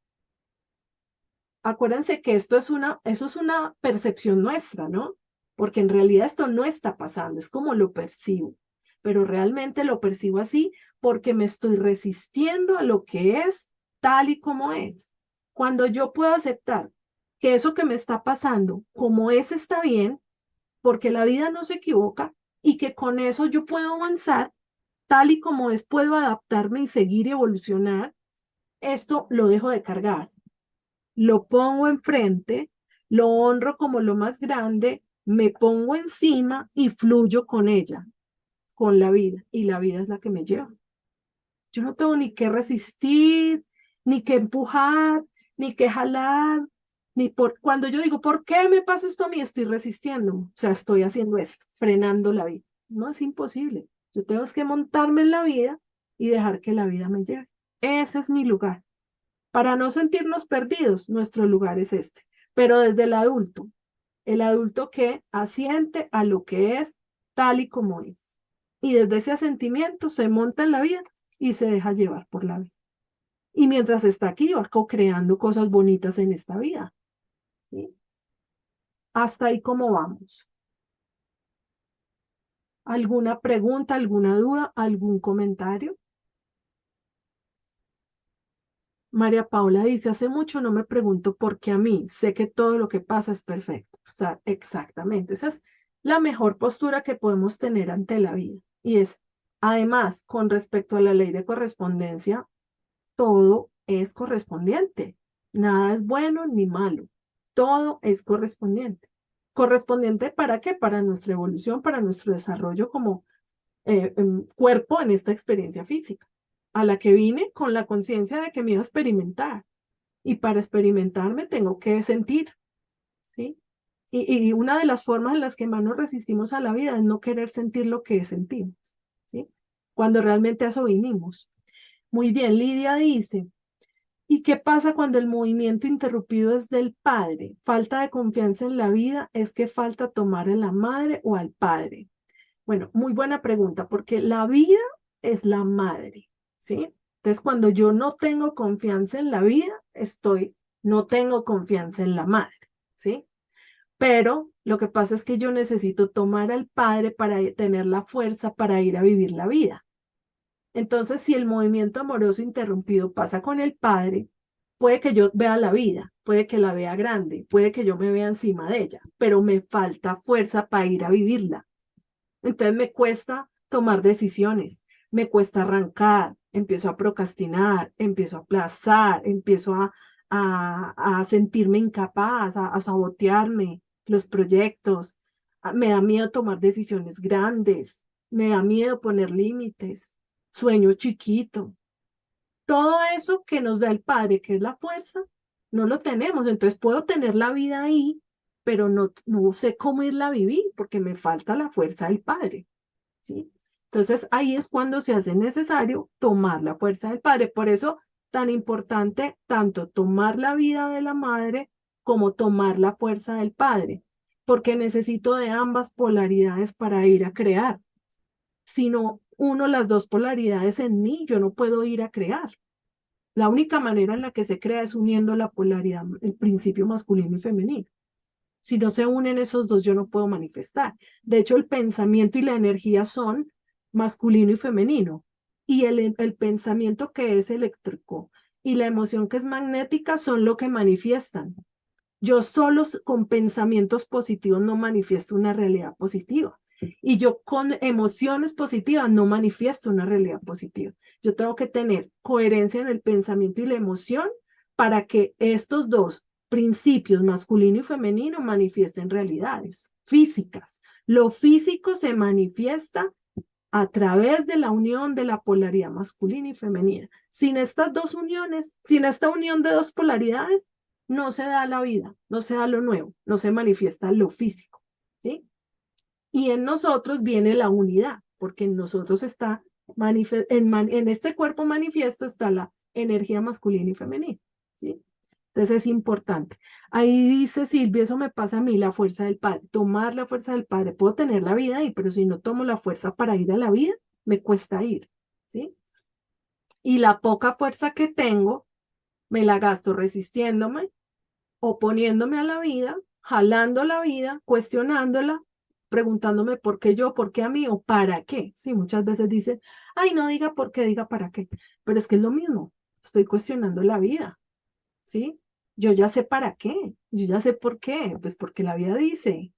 acuérdense que eso es una percepción nuestra, ¿no? Porque en realidad esto no está pasando, es como lo percibo. Pero realmente lo percibo así porque me estoy resistiendo a lo que es tal y como es. Cuando yo puedo aceptar que eso que me está pasando como es está bien, porque la vida no se equivoca y que con eso yo puedo avanzar tal y como es, puedo adaptarme y seguir y evolucionar, esto lo dejo de cargar, lo pongo enfrente, lo honro como lo más grande, me pongo encima y fluyo con ella, con la vida, y la vida es la que me lleva. Yo no tengo ni que resistir, ni que empujar, ni que jalar, cuando yo digo, ¿por qué me pasa esto a mí? Estoy resistiendo, o sea, estoy haciendo esto, frenando la vida. No es imposible. Yo tengo que montarme en la vida y dejar que la vida me lleve. Ese es mi lugar. Para no sentirnos perdidos, nuestro lugar es este. Pero desde el adulto que asiente a lo que es tal y como es. Y desde ese asentimiento se monta en la vida y se deja llevar por la vida. Y mientras está aquí, va co-creando cosas bonitas en esta vida. ¿Sí? Hasta ahí cómo vamos. ¿Alguna pregunta, alguna duda, algún comentario? María Paula dice, hace mucho no me pregunto por qué a mí, sé que todo lo que pasa es perfecto. Exactamente, esa es la mejor postura que podemos tener ante la vida. Y es, además, con respecto a la ley de correspondencia, todo es correspondiente. Nada es bueno ni malo. Todo es correspondiente. ¿Correspondiente para qué? Para nuestra evolución, para nuestro desarrollo como cuerpo en esta experiencia física, a la que vine con la conciencia de que me iba a experimentar. Y para experimentarme tengo que sentir, ¿sí? Y una de las formas en las que más nos resistimos a la vida es no querer sentir lo que sentimos, ¿sí? Cuando realmente a eso vinimos. Muy bien, Lidia dice, ¿y qué pasa cuando el movimiento interrumpido es del padre? Falta de confianza en la vida es que falta tomar a la madre o al padre. Bueno, muy buena pregunta, porque la vida es la madre, ¿sí? Entonces, cuando yo no tengo confianza en la vida, no tengo confianza en la madre, ¿sí? Pero lo que pasa es que yo necesito tomar al padre para tener la fuerza para ir a vivir la vida. Entonces, si el movimiento amoroso interrumpido pasa con el padre, puede que yo vea la vida, puede que la vea grande, puede que yo me vea encima de ella, pero me falta fuerza para ir a vivirla. Entonces me cuesta tomar decisiones, me cuesta arrancar, empiezo a procrastinar, empiezo a aplazar, empiezo a sentirme incapaz, a sabotearme los proyectos. Me da miedo tomar decisiones grandes, me da miedo poner límites, sueño chiquito. Todo eso que nos da el Padre, que es la fuerza, no lo tenemos. Entonces puedo tener la vida ahí, pero no sé cómo irla a vivir porque me falta la fuerza del Padre, ¿sí? Entonces ahí es cuando se hace necesario tomar la fuerza del Padre. Por eso tan importante tanto tomar la vida de la madre como tomar la fuerza del Padre, porque necesito de ambas polaridades para ir a crear. Si no uno las dos polaridades en mí, yo no puedo ir a crear. La única manera en la que se crea es uniendo la polaridad, el principio masculino y femenino. Si no se unen esos dos, yo no puedo manifestar. De hecho, el pensamiento y la energía son masculino y femenino. Y el pensamiento que es eléctrico y la emoción que es magnética son lo que manifiestan. Yo solo con pensamientos positivos no manifiesto una realidad positiva. Y yo con emociones positivas no manifiesto una realidad positiva. Yo tengo que tener coherencia en el pensamiento y la emoción para que estos dos principios, masculino y femenino, manifiesten realidades físicas. Lo físico se manifiesta a través de la unión de la polaridad masculina y femenina. Sin estas dos uniones, sin esta unión de dos polaridades, no se da la vida, no se da lo nuevo, no se manifiesta lo físico, ¿sí? Y en nosotros viene la unidad, porque en nosotros está, en este cuerpo manifiesto está la energía masculina y femenina, ¿sí? Entonces es importante. Ahí dice Silvia, eso me pasa a mí, la fuerza del Padre. Tomar la fuerza del Padre. Puedo tener la vida ahí, pero si no tomo la fuerza para ir a la vida, me cuesta ir, ¿sí? Y la poca fuerza que tengo, me la gasto resistiéndome, oponiéndome a la vida, jalando la vida, cuestionándola, preguntándome por qué yo, por qué a mí o para qué. Sí, muchas veces dicen, ay, no diga por qué, diga para qué. Pero es que es lo mismo, estoy cuestionando la vida, ¿sí? Yo ya sé para qué, yo ya sé por qué, pues porque la vida dice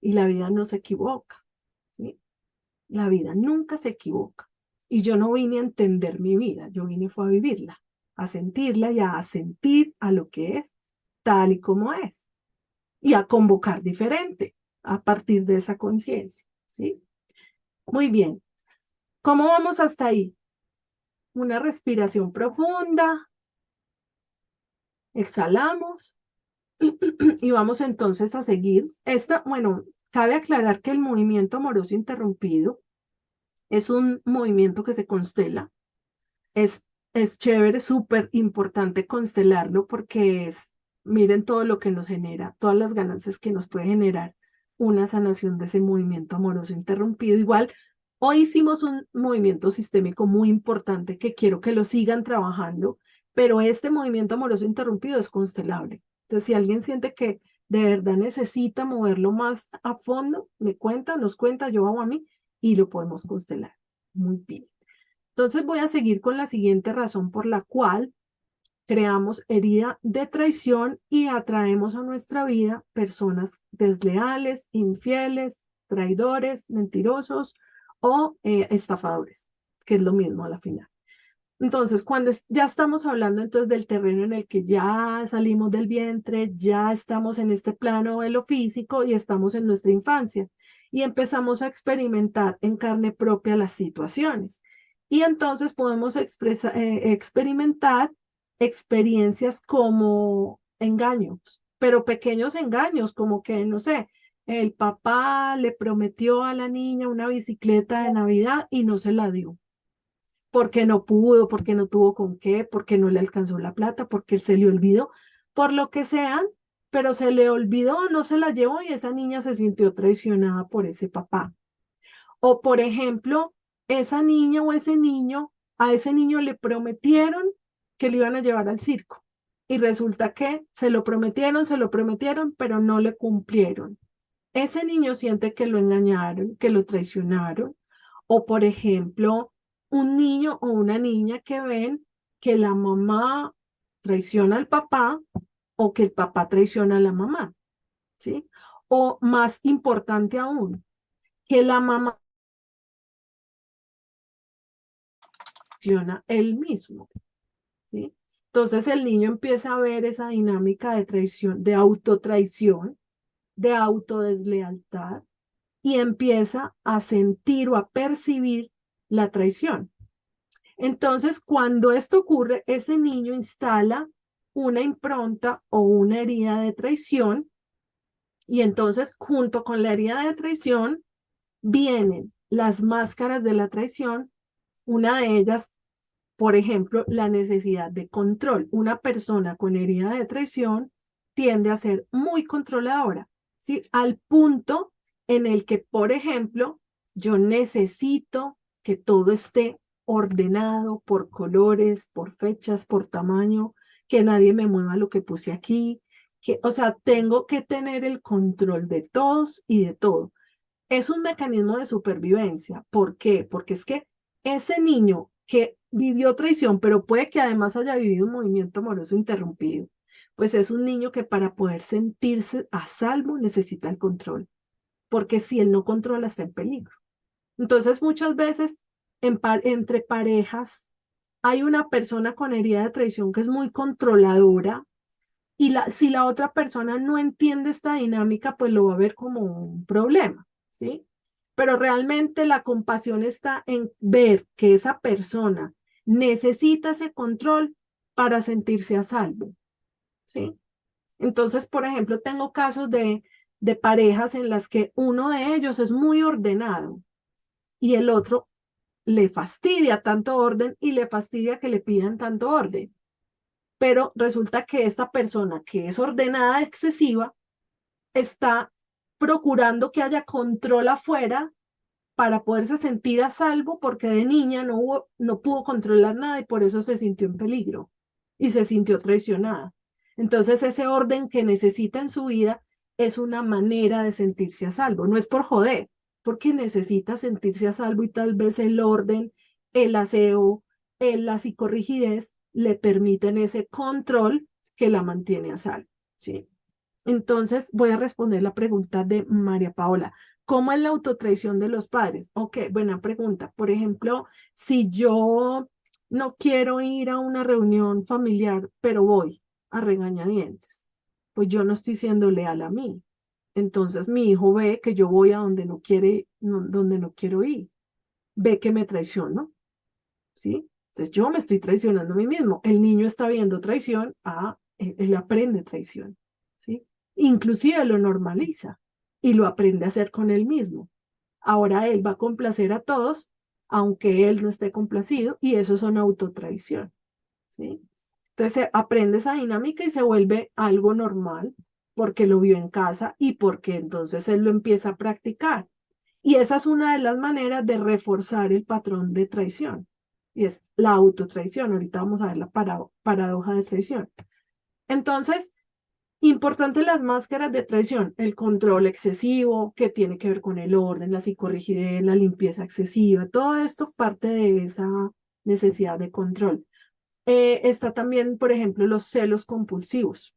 y la vida no se equivoca, ¿sí? La vida nunca se equivoca. Y yo no vine a entender mi vida, yo vine fue a vivirla, a sentirla y a sentir a lo que es, tal y como es, y a convocar diferente a partir de esa conciencia, ¿sí? Muy bien. ¿Cómo vamos hasta ahí? Una respiración profunda, exhalamos. Y vamos entonces a seguir. Bueno, cabe aclarar que el movimiento amoroso interrumpido es un movimiento que se constela. Es, es chévere, súper importante constelarlo porque miren todo lo que nos genera, todas las ganancias que nos puede generar una sanación de ese movimiento amoroso interrumpido. Igual, hoy hicimos un movimiento sistémico muy importante que quiero que lo sigan trabajando, pero este movimiento amoroso interrumpido es constelable. Entonces, si alguien siente que de verdad necesita moverlo más a fondo, me cuenta, nos cuenta, yo hago a mí y lo podemos constelar. Muy bien. Entonces voy a seguir con la siguiente razón por la cual creamos herida de traición y atraemos a nuestra vida personas desleales, infieles, traidores, mentirosos o estafadores, que es lo mismo a la final. Entonces, cuando ya estamos hablando entonces del terreno en el que ya salimos del vientre, ya estamos en este plano de lo físico y estamos en nuestra infancia y empezamos a experimentar en carne propia las situaciones. Y entonces podemos experimentar experiencias como engaños, pero pequeños engaños, como que, no sé, el papá le prometió a la niña una bicicleta de Navidad y no se la dio porque no pudo, porque no tuvo con qué, porque no le alcanzó la plata, porque se le olvidó, por lo que sean, pero se le olvidó, no se la llevó y esa niña se sintió traicionada por ese papá. O por ejemplo, esa niña o ese niño, a ese niño le prometieron que le iban a llevar al circo y resulta que se lo prometieron, pero no le cumplieron. Ese niño siente que lo engañaron, que lo traicionaron. O, por ejemplo, un niño o una niña que ven que la mamá traiciona al papá o que el papá traiciona a la mamá, ¿sí? O más importante aún, que la mamá traiciona él mismo, ¿sí? Entonces el niño empieza a ver esa dinámica de traición, de autotraición, de autodeslealtad y empieza a sentir o a percibir la traición. Entonces, cuando esto ocurre, ese niño instala una impronta o una herida de traición y entonces, junto con la herida de traición, vienen las máscaras de la traición. Una de ellas, por ejemplo, la necesidad de control. Una persona con herida de traición tiende a ser muy controladora, ¿sí? Al punto en el que, por ejemplo, yo necesito que todo esté ordenado por colores, por fechas, por tamaño, que nadie me mueva lo que puse aquí, o sea, tengo que tener el control de todos y de todo. Es un mecanismo de supervivencia. ¿Por qué? Porque es que ese niño que vivió traición, pero puede que además haya vivido un movimiento amoroso interrumpido, pues es un niño que para poder sentirse a salvo necesita el control, porque si él no controla está en peligro. Entonces muchas veces entre parejas hay una persona con herida de traición que es muy controladora y si la otra persona no entiende esta dinámica, pues lo va a ver como un problema, ¿sí? Pero realmente la compasión está en ver que esa persona necesita ese control para sentirse a salvo, ¿sí? Entonces, por ejemplo, tengo casos de parejas en las que uno de ellos es muy ordenado y el otro le fastidia tanto orden y le fastidia que le pidan tanto orden. Pero resulta que esta persona que es ordenada excesiva está procurando que haya control afuera para poderse sentir a salvo porque de niña no pudo controlar nada y por eso se sintió en peligro y se sintió traicionada. Entonces ese orden que necesita en su vida es una manera de sentirse a salvo, no es por joder, porque necesita sentirse a salvo y tal vez el orden, el aseo, la psicorrigidez le permiten ese control que la mantiene a salvo, ¿sí? Entonces voy a responder la pregunta de María Paola. ¿Cómo es la autotraición de los padres? Ok, buena pregunta. Por ejemplo, si yo no quiero ir a una reunión familiar, pero voy a regañadientes, pues yo no estoy siendo leal a mí. Entonces mi hijo ve que yo voy a donde no quiere, donde no quiero ir. Ve que me traiciono, ¿sí? Entonces yo me estoy traicionando a mí mismo. El niño está viendo traición, él aprende traición, ¿sí? Inclusive lo normaliza y lo aprende a hacer con él mismo. Ahora él va a complacer a todos, aunque él no esté complacido, y eso es una autotraición, ¿sí? Entonces se aprende esa dinámica y se vuelve algo normal porque lo vio en casa y porque entonces él lo empieza a practicar. Y esa es una de las maneras de reforzar el patrón de traición. Y es la autotraición. Ahorita vamos a ver la paradoja de traición. Entonces, importante las máscaras de traición, el control excesivo, que tiene que ver con el orden, la psicorrigidez, la limpieza excesiva, todo esto parte de esa necesidad de control. Está también, por ejemplo, los celos compulsivos.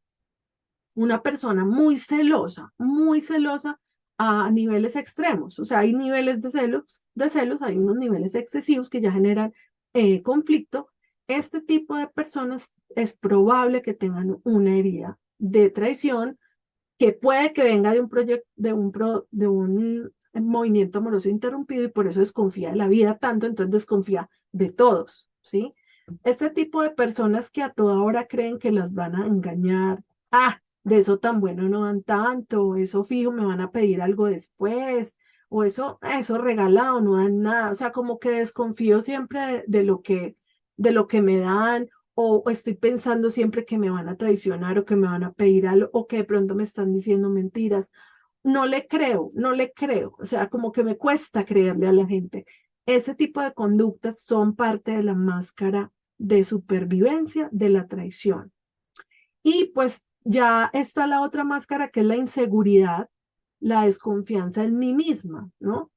Una persona muy celosa a niveles extremos. O sea, hay niveles de celos, hay unos niveles excesivos que ya generan conflicto. Este tipo de personas es probable que tengan una herida de traición que puede que venga de un proyecto, de un movimiento amoroso interrumpido y por eso desconfía de la vida tanto, entonces desconfía de todos, ¿sí? Este tipo de personas que a toda hora creen que las van a engañar, de eso tan bueno no dan tanto, eso fijo me van a pedir algo después, o eso regalado no dan nada, o sea, como que desconfío siempre de lo que me dan, o estoy pensando siempre que me van a traicionar o que me van a pedir algo o que de pronto me están diciendo mentiras. No le creo, o sea, como que me cuesta creerle a la gente. Ese tipo de conductas son parte de la máscara de supervivencia de la traición. Y pues ya está la otra máscara que es la inseguridad, la desconfianza en mí misma, ¿no?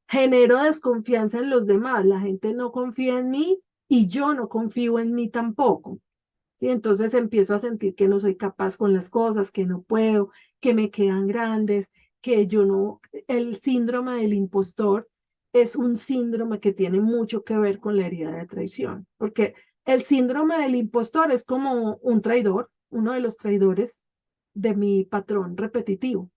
Genero desconfianza en los demás, la gente no confía en mí y yo no confío en mí tampoco. ¿Sí? Entonces empiezo a sentir que no soy capaz con las cosas, que no puedo, que me quedan grandes, que yo no, el síndrome del impostor es un síndrome que tiene mucho que ver con la herida de traición, porque el síndrome del impostor es como un traidor, uno de los traidores de mi patrón repetitivo.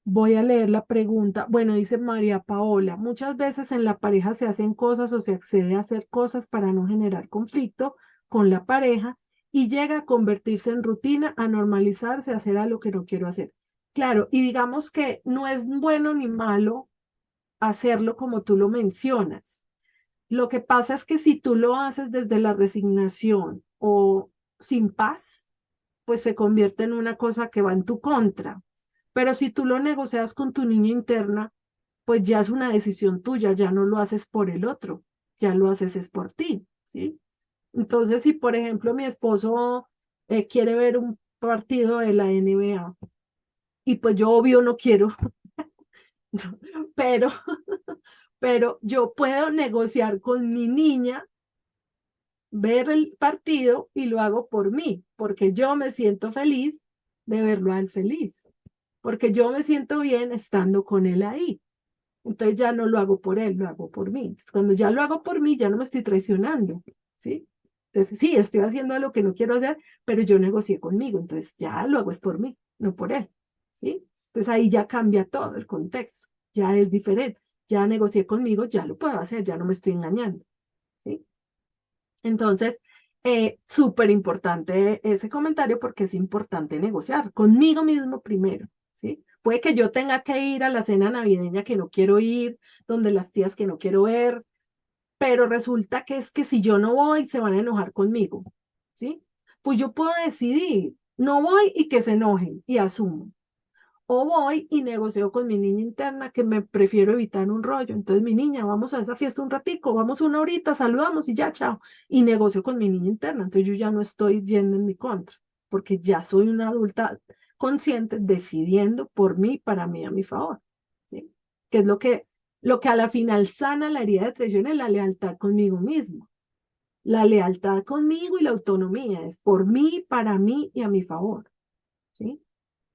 Voy a leer la pregunta. Bueno, dice María Paola, muchas veces en la pareja se hacen cosas o se accede a hacer cosas para no generar conflicto con la pareja y llega a convertirse en rutina, a normalizarse, a hacer algo que no quiero hacer. Claro, y digamos que no es bueno ni malo hacerlo como tú lo mencionas. Lo que pasa es que si tú lo haces desde la resignación o sin paz, pues se convierte en una cosa que va en tu contra. Pero si tú lo negocias con tu niña interna, pues ya es una decisión tuya, ya no lo haces por el otro, ya lo haces es por ti, ¿sí? Entonces, si por ejemplo mi esposo quiere ver un partido de la NBA y pues yo obvio no quiero, pero, pero yo puedo negociar con mi niña, ver el partido y lo hago por mí, porque yo me siento feliz de verlo a él feliz, porque yo me siento bien estando con él ahí. Entonces ya no lo hago por él, lo hago por mí. Cuando ya lo hago por mí, ya no me estoy traicionando, ¿sí? Entonces, sí, estoy haciendo lo que no quiero hacer, pero yo negocié conmigo, entonces ya lo hago es por mí, no por él, ¿sí? Entonces ahí ya cambia todo el contexto, ya es diferente, ya negocié conmigo, ya lo puedo hacer, ya no me estoy engañando, ¿sí? Entonces, súper importante ese comentario porque es importante negociar conmigo mismo primero, ¿sí? Puede que yo tenga que ir a la cena navideña que no quiero ir, donde las tías que no quiero ver, pero resulta que es que si yo no voy, se van a enojar conmigo, ¿sí? Pues yo puedo decidir, no voy y que se enojen y asumo. O voy y negocio con mi niña interna que me prefiero evitar un rollo. Entonces, mi niña, vamos a esa fiesta un ratico, vamos una horita, saludamos y ya, chao. Y negocio con mi niña interna. Entonces, yo ya no estoy yendo en mi contra, porque ya soy una adulta consciente decidiendo por mí, para mí, a mi favor. ¿Sí? Que es lo que a la final sana la herida de traición es la lealtad conmigo mismo. La lealtad conmigo y la autonomía es por mí, para mí y a mi favor. ¿Sí?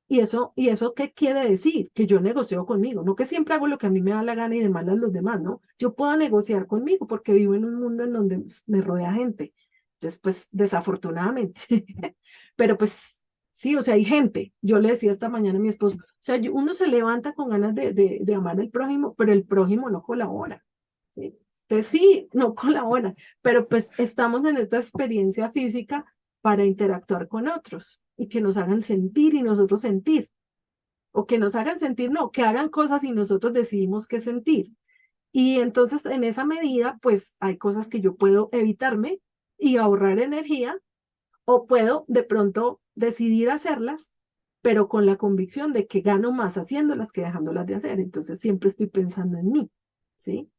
¿Y eso qué quiere decir? Que yo negocio conmigo, no que siempre hago lo que a mí me da la gana y de malas los demás, ¿no? Yo puedo negociar conmigo porque vivo en un mundo en donde me rodea gente. Entonces, pues, desafortunadamente. Pero pues, sí, o sea, hay gente. Yo le decía esta mañana a mi esposo, o sea, uno se levanta con ganas de amar al prójimo, pero el prójimo no colabora, ¿sí? Entonces, sí, no colabora, pero pues estamos en esta experiencia física para interactuar con otros y que nos hagan sentir y nosotros sentir, o que nos hagan sentir, no, que hagan cosas y nosotros decidimos qué sentir. Y entonces en esa medida, pues hay cosas que yo puedo evitarme y ahorrar energía, o puedo de pronto decidir hacerlas, pero con la convicción de que gano más haciéndolas que dejándolas de hacer. Entonces siempre estoy pensando en mí, ¿sí?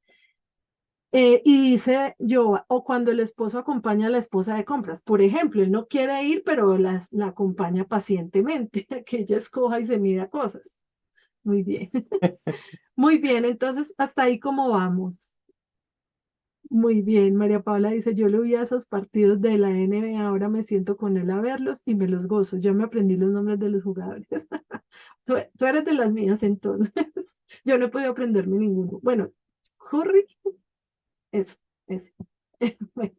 Y dice yo, o cuando el esposo acompaña a la esposa de compras, por ejemplo, él no quiere ir, pero la acompaña pacientemente, que ella escoja y se mida cosas. Muy bien, muy bien, entonces hasta ahí cómo vamos. Muy bien, María Paula dice, yo lo vi a esos partidos de la NBA, ahora me siento con él a verlos y me los gozo. Yo me aprendí los nombres de los jugadores. Tú eres de las mías entonces. Yo no he podido aprenderme ninguno. Bueno, Curry, eso, eso. Bueno,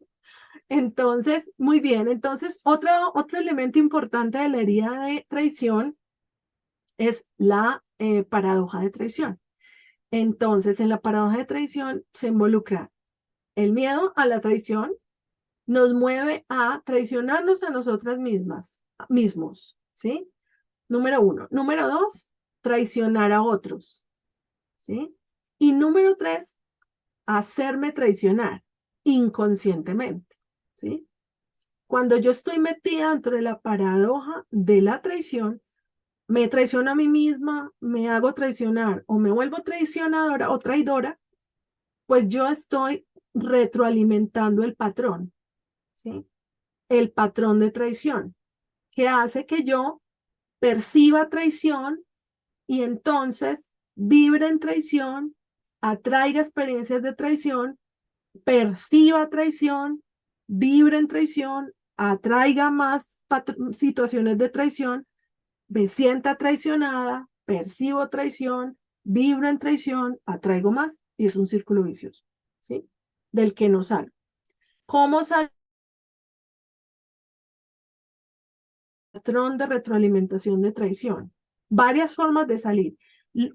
entonces, muy bien. Entonces, otro elemento importante de la herida de traición es la paradoja de traición. Entonces, en la paradoja de traición se involucra el miedo a la traición, nos mueve a traicionarnos a nosotras mismos, ¿sí? Número uno. Número dos, traicionar a otros, ¿sí? Y número tres, hacerme traicionar inconscientemente, ¿sí? Cuando yo estoy metida dentro de la paradoja de la traición, me traiciono a mí misma, me hago traicionar o me vuelvo traicionadora o traidora, pues yo estoy retroalimentando el patrón, ¿sí? El patrón de traición, que hace que yo perciba traición y entonces vibre en traición, atraiga experiencias de traición, perciba traición, vibre en traición, atraiga más situaciones de traición, me sienta traicionada, percibo traición, vibro en traición, atraigo más y es un círculo vicioso, ¿sí? Del que no salgo. ¿Cómo sale el patrón de retroalimentación de traición? Varias formas de salir.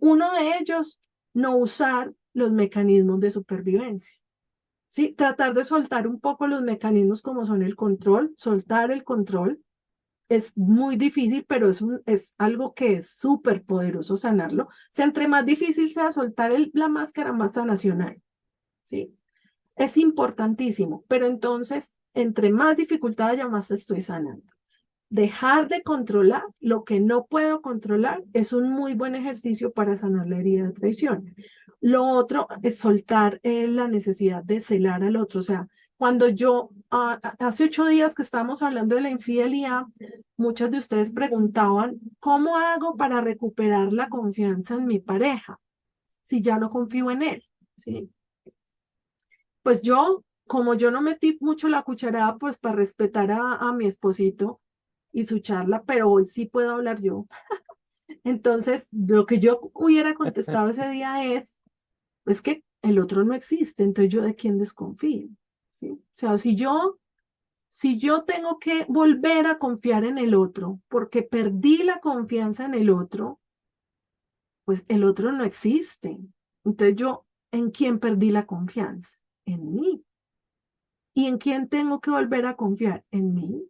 Uno de ellos, no usar los mecanismos de supervivencia. ¿Sí? Tratar de soltar un poco los mecanismos como son el control, soltar el control. Es muy difícil, pero es algo que es súper poderoso sanarlo. O sea, entre más difícil sea soltar la máscara, más sanación hay, ¿sí? Es importantísimo, pero entonces, entre más dificultad haya, más estoy sanando. Dejar de controlar lo que no puedo controlar es un muy buen ejercicio para sanar la herida de traición. Lo otro es soltar la necesidad de celar al otro. O sea, cuando yo, hace 8 días que estábamos hablando de la infidelidad, muchos de ustedes preguntaban, ¿cómo hago para recuperar la confianza en mi pareja si ya no confío en él? ¿Sí? Pues yo, como yo no metí mucho la cucharada, pues para respetar a mi esposito y su charla, pero hoy sí puedo hablar yo. Entonces, lo que yo hubiera contestado ese día es que el otro no existe, entonces yo de quién desconfío, ¿sí? O sea, si yo si yo tengo que volver a confiar en el otro porque perdí la confianza en el otro, pues el otro no existe. Entonces yo, ¿en quién perdí la confianza? En mí. ¿Y en quién tengo que volver a confiar? En mí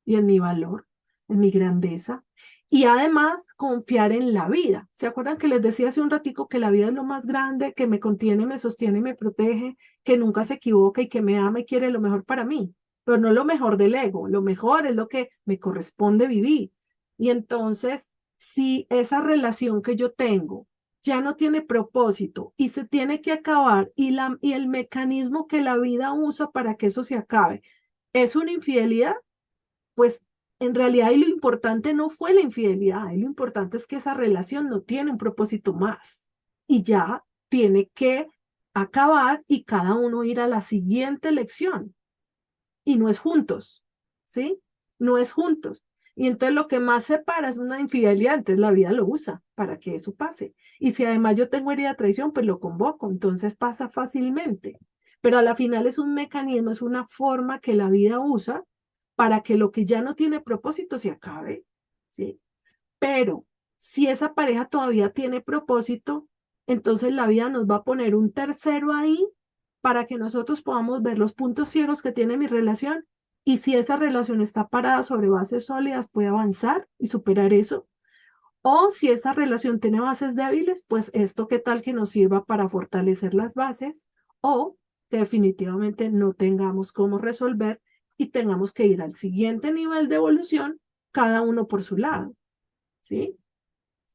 y en mi valor, en mi grandeza. Y además confiar en la vida. ¿Se acuerdan que les decía hace un ratico que la vida es lo más grande, que me contiene, me sostiene y me protege, que nunca se equivoca y que me ama y quiere lo mejor para mí? Pero no lo mejor del ego, lo mejor es lo que me corresponde vivir. Y entonces, si esa relación que yo tengo ya no tiene propósito y se tiene que acabar y el mecanismo que la vida usa para que eso se acabe es una infidelidad, pues en realidad y lo importante no fue la infidelidad, y lo importante es que esa relación no tiene un propósito más y ya tiene que acabar y cada uno ir a la siguiente lección y no es juntos, ¿sí? No es juntos. Y entonces lo que más separa es una infidelidad, entonces la vida lo usa para que eso pase. Y si además yo tengo herida de traición, pues lo convoco, entonces pasa fácilmente. Pero a la final es un mecanismo, es una forma que la vida usa para que lo que ya no tiene propósito se acabe, ¿sí? Pero si esa pareja todavía tiene propósito, entonces la vida nos va a poner un tercero ahí para que nosotros podamos ver los puntos ciegos que tiene mi relación y si esa relación está parada sobre bases sólidas, puede avanzar y superar eso. O si esa relación tiene bases débiles, pues esto qué tal que nos sirva para fortalecer las bases o que definitivamente no tengamos cómo resolver y tengamos que ir al siguiente nivel de evolución, cada uno por su lado, ¿sí?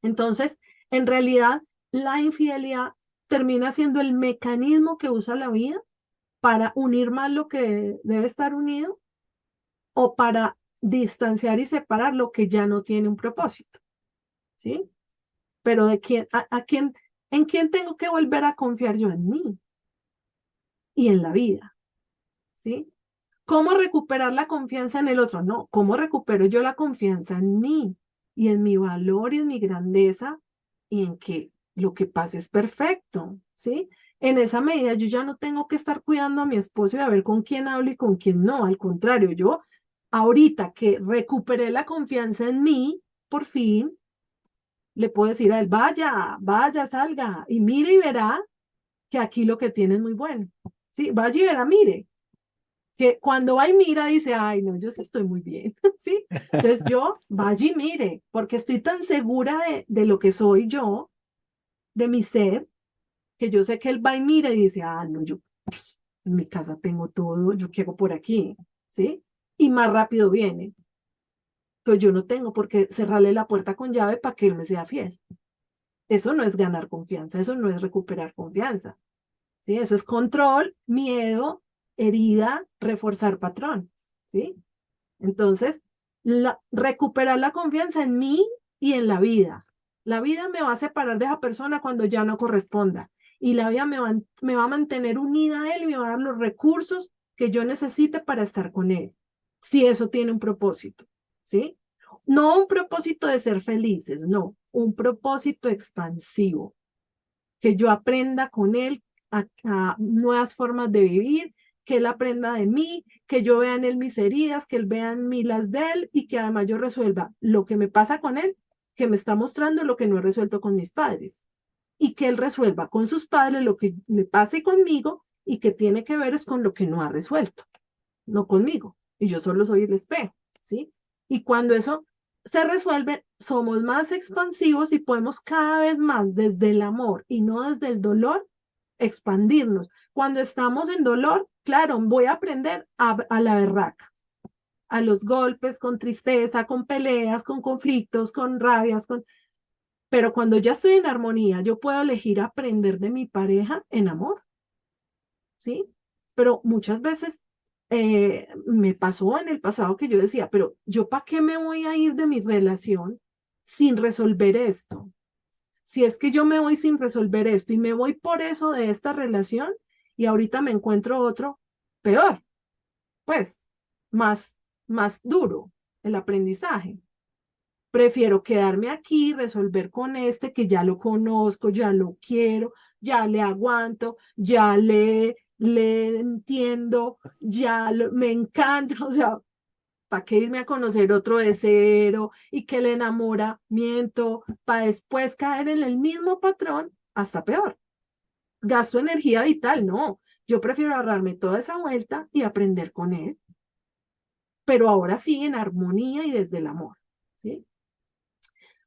Entonces, en realidad, la infidelidad termina siendo el mecanismo que usa la vida para unir más lo que debe estar unido o para distanciar y separar lo que ya no tiene un propósito, ¿sí? Pero de quién, a quién, ¿en quién tengo que volver a confiar yo? En mí y en la vida, ¿sí? ¿Cómo recuperar la confianza en el otro? No, ¿cómo recupero yo la confianza en mí y en mi valor y en mi grandeza y en que lo que pase es perfecto, ¿sí? En esa medida yo ya no tengo que estar cuidando a mi esposo y a ver con quién hablo y con quién no. Al contrario, yo ahorita que recuperé la confianza en mí, por fin, le puedo decir a él, vaya, vaya, salga y mire y verá que aquí lo que tiene es muy bueno. Sí, vaya y verá, mire que cuando va y mira dice, ay, no, yo sí estoy muy bien, ¿sí? Entonces yo vaya y mire, porque estoy tan segura de lo que soy yo, de mi ser, que yo sé que él va y mira y dice, ah, no, yo pues, en mi casa tengo todo, yo qué hago por aquí, ¿sí? Y más rápido viene. Pues yo no tengo por qué cerrarle la puerta con llave para que él me sea fiel. Eso no es ganar confianza, eso no es recuperar confianza, ¿sí? Eso es control, miedo, herida, reforzar patrón, ¿sí? Entonces, recuperar la confianza en mí y en la vida. La vida me va a separar de esa persona cuando ya no corresponda. Y la vida me va a mantener unida a él y me va a dar los recursos que yo necesite para estar con él. Si eso tiene un propósito, ¿sí? No un propósito de ser felices, no, un propósito expansivo. Que yo aprenda con él a nuevas formas de vivir, que él aprenda de mí, que yo vea en él mis heridas, que él vea en mí las de él y que además yo resuelva lo que me pasa con él, que me está mostrando lo que no he resuelto con mis padres y que él resuelva con sus padres lo que me pase conmigo y que tiene que ver es con lo que no ha resuelto, no conmigo. Y yo solo soy el espejo, ¿sí? Y cuando eso se resuelve, somos más expansivos y podemos cada vez más desde el amor y no desde el dolor expandirnos. Cuando estamos en dolor, claro, voy a aprender a la berraca, a los golpes, con tristeza, con peleas, con conflictos, con rabias, con... Pero cuando ya estoy en armonía, yo puedo elegir aprender de mi pareja en amor, ¿sí? Pero muchas veces me pasó en el pasado que yo decía, pero yo ¿para qué me voy a ir de mi relación sin resolver esto? Si es que yo me voy sin resolver esto y me voy por eso de esta relación y ahorita me encuentro otro peor, pues más duro el aprendizaje. Prefiero quedarme aquí, resolver con este que ya lo conozco, ya lo quiero, ya le aguanto, ya le le entiendo, me encanta, o sea, ¿para qué irme a conocer otro de cero y que el enamoramiento para después caer en el mismo patrón, hasta peor? Gasto energía vital, no. Yo prefiero ahorrarme toda esa vuelta y aprender con él, pero ahora sí en armonía y desde el amor, ¿sí?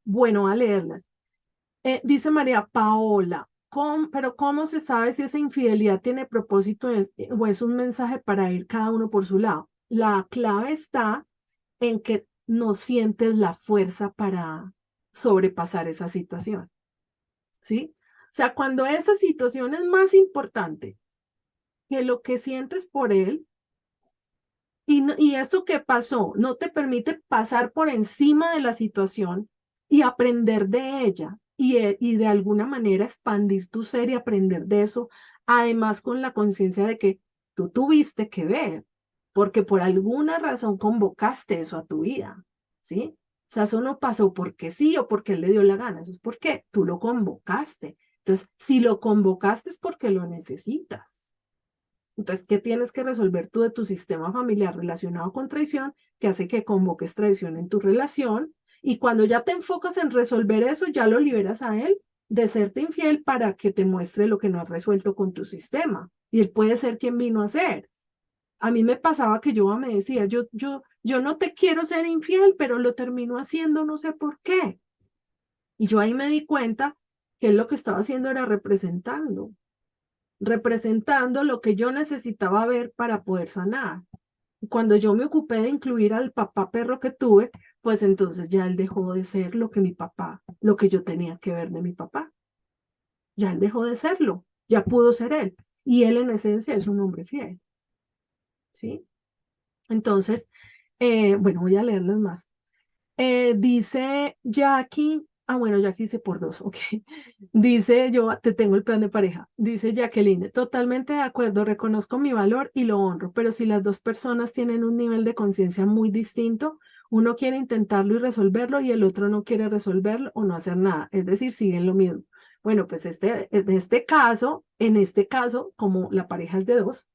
Bueno, a leerlas. Dice María Paola, pero ¿cómo se sabe si esa infidelidad tiene propósito o es un mensaje para ir cada uno por su lado? La clave está en que no sientes la fuerza para sobrepasar esa situación, ¿sí? O sea, cuando esa situación es más importante que lo que sientes por él, y eso que pasó no te permite pasar por encima de la situación y aprender de ella y de alguna manera expandir tu ser y aprender de eso, además con la conciencia de que tú tuviste que ver, porque por alguna razón convocaste eso a tu vida, ¿sí? O sea, eso no pasó porque sí o porque él le dio la gana, eso es porque tú lo convocaste. Entonces, si lo convocaste es porque lo necesitas. Entonces, ¿qué tienes que resolver tú de tu sistema familiar relacionado con traición que hace que convoques traición en tu relación? Y cuando ya te enfocas en resolver eso, ya lo liberas a él de serte infiel para que te muestre lo que no has resuelto con tu sistema. Y él puede ser quien vino a ser. A mí me pasaba que yo me decía, yo no te quiero ser infiel, pero lo termino haciendo, no sé por qué. Y yo ahí me di cuenta que él lo que estaba haciendo era representando lo que yo necesitaba ver para poder sanar. Y cuando yo me ocupé de incluir al papá perro que tuve, pues entonces ya él dejó de ser lo que mi papá, lo que yo tenía que ver de mi papá. Ya él dejó de serlo, ya pudo ser él. Y él en esencia es un hombre fiel, ¿sí? Entonces, bueno, voy a leerles más. Dice Jackie, bueno, Jackie dice por dos, ok. Dice, yo te tengo el plan de pareja. Dice Jacqueline, totalmente de acuerdo, reconozco mi valor y lo honro, pero si las dos personas tienen un nivel de conciencia muy distinto, uno quiere intentarlo y resolverlo y el otro no quiere resolverlo o no hacer nada, es decir, siguen lo mismo. Bueno, pues en este caso, como la pareja es de dos,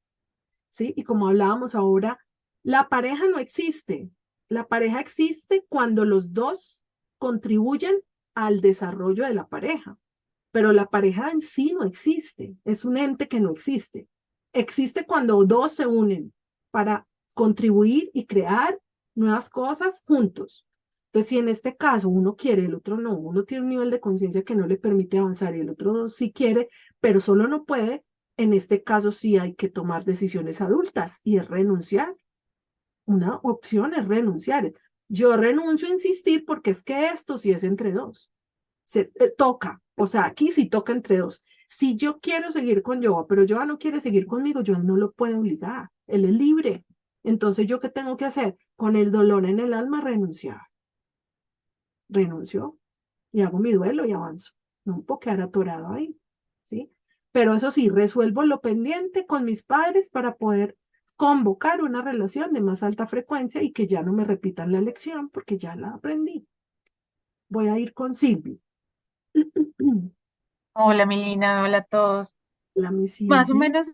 ¿sí? Y como hablábamos ahora, la pareja no existe. La pareja existe cuando los dos contribuyen al desarrollo de la pareja, pero la pareja en sí no existe, es un ente que no existe. Existe cuando dos se unen para contribuir y crear nuevas cosas juntos. Entonces, si en este caso uno quiere, el otro no, uno tiene un nivel de conciencia que no le permite avanzar y el otro sí quiere, pero solo no puede, en este caso sí hay que tomar decisiones adultas y es renunciar. Una opción es renunciar. Yo renuncio a insistir porque es que esto sí es entre dos. Toca, o sea, aquí sí toca entre dos. Si yo quiero seguir con Joa, pero Joa no quiere seguir conmigo, yo no lo puedo obligar. Él es libre. Entonces, ¿yo qué tengo que hacer? Con el dolor en el alma, renunciar. Renuncio y hago mi duelo y avanzo. No puedo quedar atorado ahí, ¿sí? Pero eso sí, resuelvo lo pendiente con mis padres para poder convocar una relación de más alta frecuencia y que ya no me repitan la lección porque ya la aprendí. Voy a ir con Silvia. Hola, Milina, hola a todos. La mi Más o Silvia. menos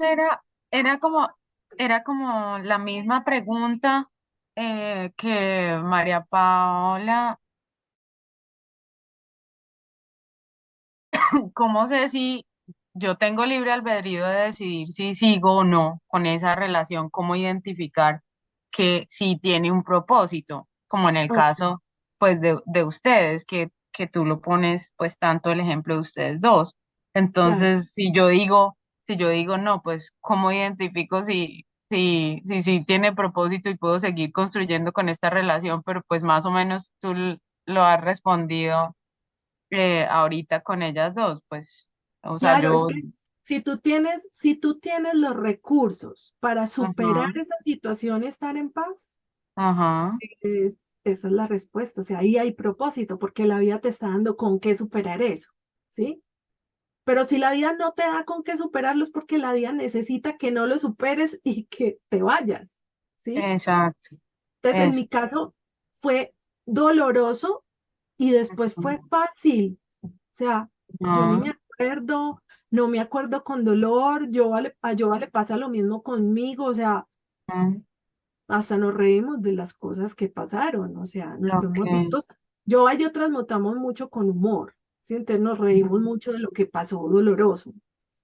era como, era como la misma pregunta que María Paola. ¿Cómo sé si yo tengo libre albedrío de decidir si sigo o no con esa relación? ¿Cómo identificar que sí tiene un propósito? Como en el Ok, caso, pues, de ustedes, que tú lo pones, pues, tanto el ejemplo de ustedes dos. claro. Entonces, si yo digo no, pues, ¿cómo identifico si tiene propósito y puedo seguir construyendo con esta relación? Pero pues más o menos tú lo has respondido ahorita con ellas dos, pues, o sea, Claro, es yo, que si tú tienes los recursos para superar ajá, esa situación y estar en paz, ajá, esa es la respuesta. O sea, ahí hay propósito, porque la vida te está dando con qué superar eso, ¿sí? Pero si la vida no te da con qué superarlo, es porque la vida necesita que no lo superes y que te vayas, ¿sí? exacto, Entonces, en eso, mi caso, fue doloroso y después fue fácil. O sea, yo ni me ajá, acuerdo. no me acuerdo con dolor, a Yoba le pasa lo mismo conmigo, o sea, Mm, hasta nos reímos de las cosas que pasaron, o sea, nos ok. podemos, nosotros, Yoba y yo transmutamos mucho con humor, ¿sí? Entonces nos reímos mucho de lo que pasó doloroso.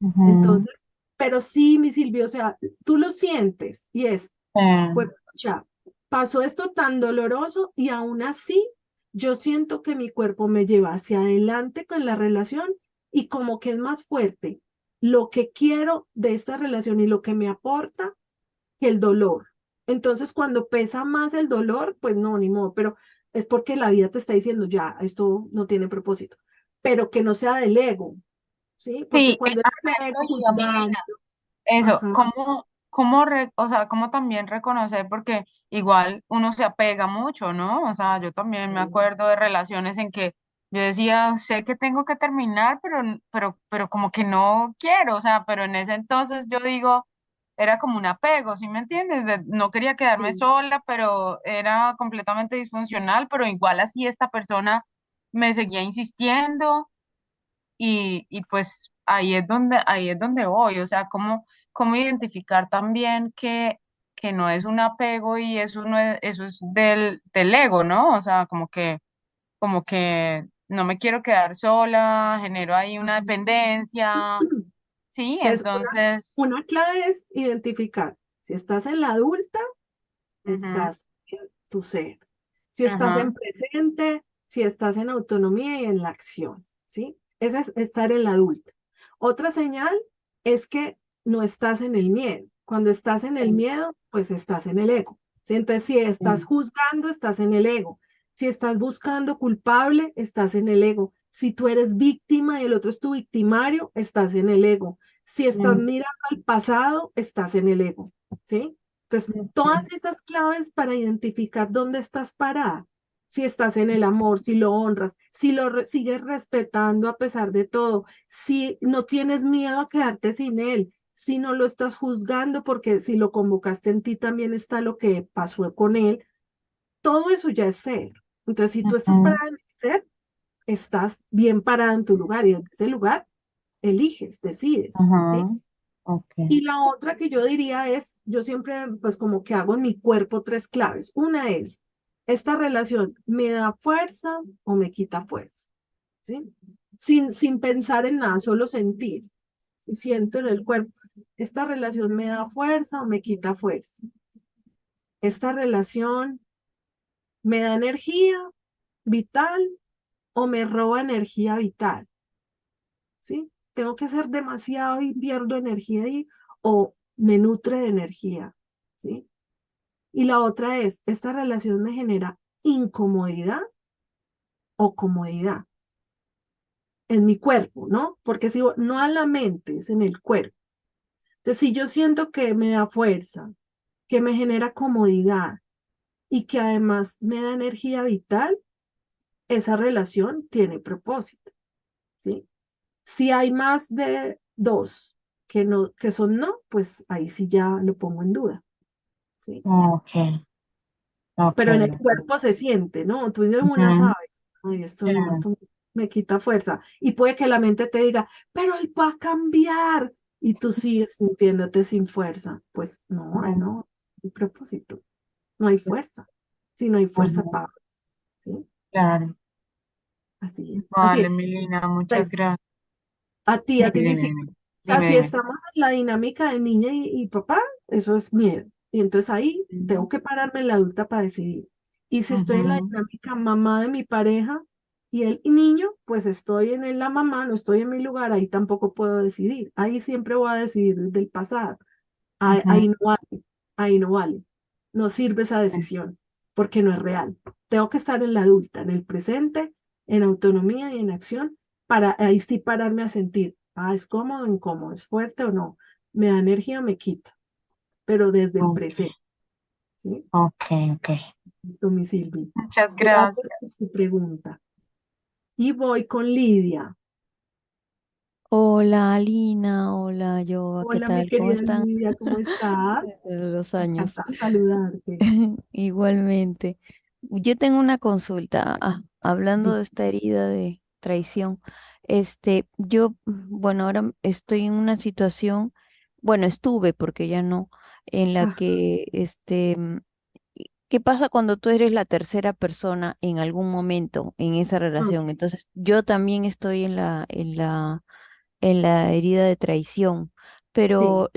Ujú, Entonces, pero sí, mi Silvio, o sea, tú lo sientes y es, pues, ya, pasó esto tan doloroso y aún así yo siento que mi cuerpo me lleva hacia adelante con la relación y como que es más fuerte lo que quiero de esta relación y lo que me aporta que el dolor. Entonces, cuando pesa más el dolor, pues no, ni modo, pero es porque la vida te está diciendo, ya, esto no tiene propósito, pero que no sea del ego, ¿sí? Porque sí, cuando es a del ego eso iba mi juzgando, eso, ajá, o sea, cómo también reconocer, porque igual uno se apega mucho, ¿no? O sea, yo también me acuerdo de relaciones en que yo decía, sé que tengo que terminar, pero como que no quiero, o sea, pero en ese entonces yo digo, era como un apego, ¿sí me entiendes? No quería quedarme sí, sola, pero era completamente disfuncional, pero igual así esta persona me seguía insistiendo y pues ahí es donde voy, o sea, cómo identificar también que no es un apego y eso no es, eso es del ego, ¿no? O sea, como que no me quiero quedar sola, genero ahí una ajá. dependencia, sí, Entonces, entonces, una clave es identificar si estás en la adulta, ujú, estás en tu ser. Si estás ajá, en presente, si estás en autonomía y en la acción, ¿sí? Esa es estar en la adulta. Otra señal es que no estás en el miedo. Cuando estás en el sí, miedo, pues estás en el ego, ¿sí? Entonces, si estás sí, juzgando, estás en el ego. Si estás buscando culpable, estás en el ego. Si tú eres víctima y el otro es tu victimario, estás en el ego. Si estás mm, mirando al pasado, estás en el ego, ¿sí? Entonces, todas ok, esas claves para identificar dónde estás parada, si estás en el amor, si lo honras, si sigues respetando a pesar de todo, si no tienes miedo a quedarte sin él, si no lo estás juzgando porque si lo convocaste en ti también está lo que pasó con él, todo eso ya es ser. Entonces, si tú estás ujú, parada en el ser, estás bien parada en tu lugar y en ese lugar eliges, decides, ¿sí? ajá, ok, Y la otra que yo diría es, yo siempre pues como que hago en mi cuerpo tres claves. Una es, ¿esta relación me da fuerza o me quita fuerza? ¿Sí? Sin pensar en nada, solo sentir. Y siento en el cuerpo, ¿esta relación me da fuerza o me quita fuerza? ¿Esta relación me da energía vital o me roba energía vital? ¿Sí? Tengo que ser demasiado y pierdo energía ahí o me nutre de energía, ¿sí? Y la otra es, ¿esta relación me genera incomodidad o comodidad en mi cuerpo, ¿no? Porque si no a la mente, es en el cuerpo. Entonces, si yo siento que me da fuerza, que me genera comodidad y que además me da energía vital, esa relación tiene propósito, ¿sí? Si hay más de dos que no, que son no, pues ahí sí ya lo pongo en duda, ¿sí? ok, ok, Pero en el ok, cuerpo se siente, ¿no? Tú de una ujú, sabes, ay, esto no, claro, esto me quita fuerza. Y puede que la mente te diga, pero él va a cambiar. Y tú sigues sintiéndote sin fuerza. Pues no, ujú, no, hay propósito, no hay fuerza. Si no hay fuerza ujú, para, ¿sí? claro. Así es, así Vale, es. Milena, muchas Entonces, gracias. a ti, Dime, mi dime, sí. dime, O sea, dime, si dime. estamos en la dinámica de niña y papá, eso es miedo. Y entonces ahí Ujú, tengo que pararme en la adulta para decidir. Y si estoy en la ujú, dinámica mamá de mi pareja y el niño, pues estoy en la mamá, no estoy en mi lugar, ahí tampoco puedo decidir. Ahí siempre voy a decidir desde el pasado. ujú, Ahí no vale, ahí no vale. No sirve esa decisión porque no es real. Tengo que estar en la adulta, en el presente, en autonomía y en acción, para ahí sí pararme a sentir, es cómodo, incómodo, es fuerte o no, me da energía o me quita, pero desde el ok, presente, ¿sí? ok, ok. Listo, mi Silvi. Muchas Gracias por gracias. tu pregunta. Y voy con Lidia. Hola, Alina, hola, Joa, ¿qué Hola, mi tal? ¿Cómo querida están? Lidia, ¿cómo estás? Desde los años. Encantada de saludarte. Igualmente. Yo tengo una consulta, hablando Di- de esta herida de traición. Bueno, ahora estoy en una situación, bueno, estuve porque ya no, en la Ah, que, ¿qué pasa cuando tú eres la tercera persona en algún momento en esa mm, relación? Entonces, yo también estoy en la herida de traición, sí, pero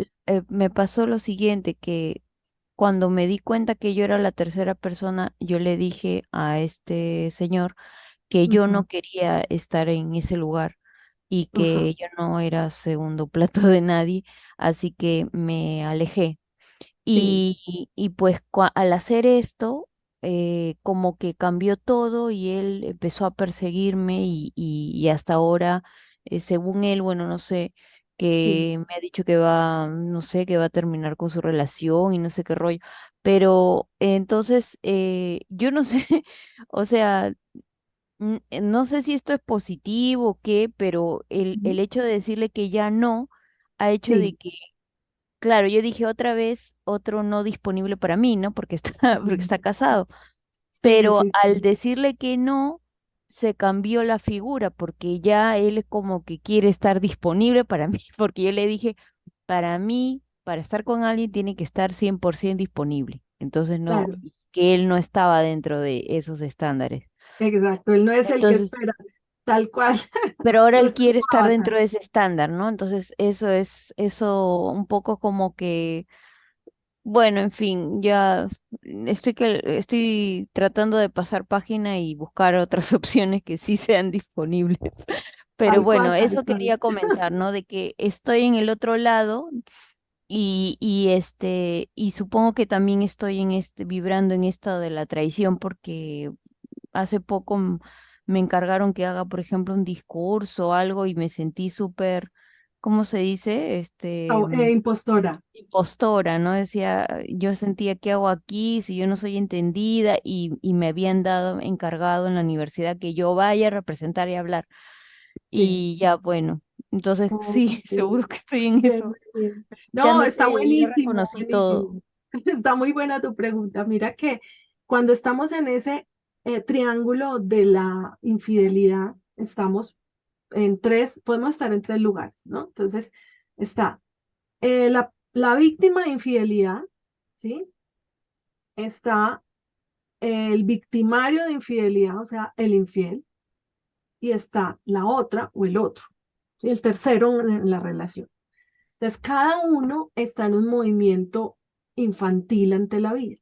me pasó lo siguiente, que cuando me di cuenta que yo era la tercera persona, yo le dije a este señor que yo ujú, no quería estar en ese lugar y ajá, que yo no era segundo plato de nadie, así que me alejé. sí, Y pues al hacer esto, como que cambió todo y él empezó a perseguirme y hasta ahora, según él, bueno, no sé, sí, que me ha dicho que va, no sé, que va a terminar con su relación y no sé qué rollo. Pero entonces, yo no sé, o sea, no sé si esto es positivo o qué, pero el ujú, hecho de decirle que ya no ha hecho de sí, que, claro, yo dije otra vez otro no disponible para mí, ¿no? Porque está, porque ujú, está casado. sí, Pero sí, al sí, decirle que no, se cambió la figura, porque ya él como que quiere estar disponible para mí, porque yo le dije, para mí, para estar con alguien tiene que estar 100% disponible. Entonces no, claro, que él no estaba dentro de esos estándares. exacto, él no es el que Entonces, espera, tal cual, pero ahora tú él estás quiere como estar avatar, dentro de ese estándar, ¿no? Entonces, eso un poco como que, bueno, en fin, ya estoy tratando de pasar página y buscar otras opciones que sí sean disponibles. Pero tal bueno, cual, tal eso cual, quería comentar, ¿no? De que estoy en el otro lado y supongo que también estoy vibrando en esto de la traición porque hace poco me encargaron que haga, por ejemplo, un discurso o algo y me sentí súper, ¿cómo se dice? impostora, Impostora, ¿no? Decía, yo sentía, ¿qué hago aquí si yo no soy entendida? Y me habían dado encargado en la universidad que yo vaya a representar y hablar. sí, Y ya, bueno, entonces oh, sí, seguro bien, que estoy en bien, eso. muy bien. No, está Escuchándote, ya buenísimo, reconocí todo. buenísimo, está muy buena tu pregunta, mira que cuando estamos en ese triángulo de la infidelidad, estamos en tres, podemos estar en tres lugares, ¿no? Entonces, está la víctima de infidelidad, ¿sí? Está el victimario de infidelidad, o sea, el infiel, y está la otra o el otro, ¿sí? El tercero en la relación. Entonces, cada uno está en un movimiento infantil ante la vida,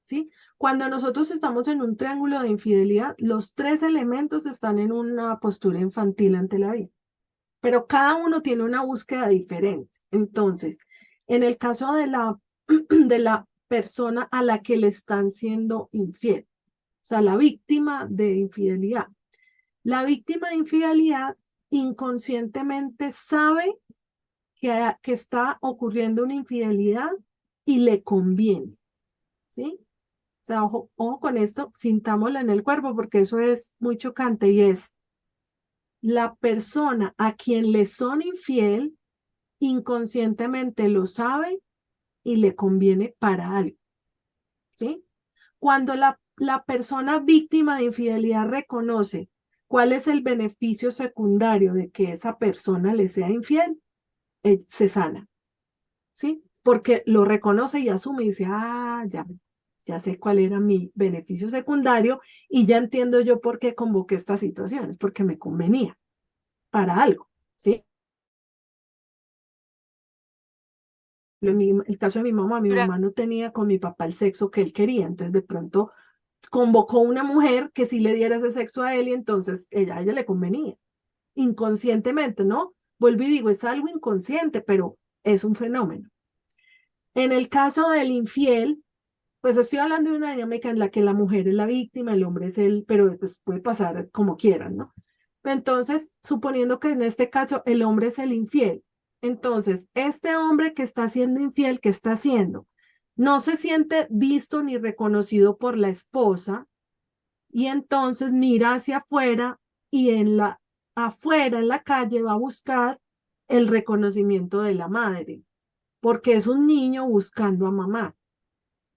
¿sí? Cuando nosotros estamos en un triángulo de infidelidad, los tres elementos están en una postura infantil ante la vida, pero cada uno tiene una búsqueda diferente. Entonces, en el caso de de la persona a la que le están siendo infiel, o sea, la víctima de infidelidad. La víctima de infidelidad inconscientemente sabe que está ocurriendo una infidelidad y le conviene, ¿sí? O sea, ojo con esto, sintámoslo en el cuerpo porque eso es muy chocante y es la persona a quien le son infiel inconscientemente lo sabe y le conviene para algo, ¿sí? Cuando la persona víctima de infidelidad reconoce cuál es el beneficio secundario de que esa persona le sea infiel, se sana, ¿sí? Porque lo reconoce y asume y dice, ah, ya sé cuál era mi beneficio secundario y ya entiendo yo por qué convoqué estas situaciones, porque me convenía para algo, ¿sí? El caso de mi Mira, mamá no tenía con mi papá el sexo que él quería, entonces de pronto convocó una mujer que sí le diera ese sexo a él y entonces a ella le convenía, inconscientemente, ¿no? Vuelvo y digo, es algo inconsciente, pero es un fenómeno. En el caso del infiel, pues estoy hablando de una dinámica en la que la mujer es la víctima, el hombre es el, pero pues puede pasar como quieran, ¿no? Entonces, suponiendo que en este caso el hombre es el infiel, entonces este hombre que está siendo infiel, ¿qué está haciendo? No se siente visto ni reconocido por la esposa y entonces mira hacia afuera y afuera en la calle va a buscar el reconocimiento de la madre, porque es un niño buscando a mamá.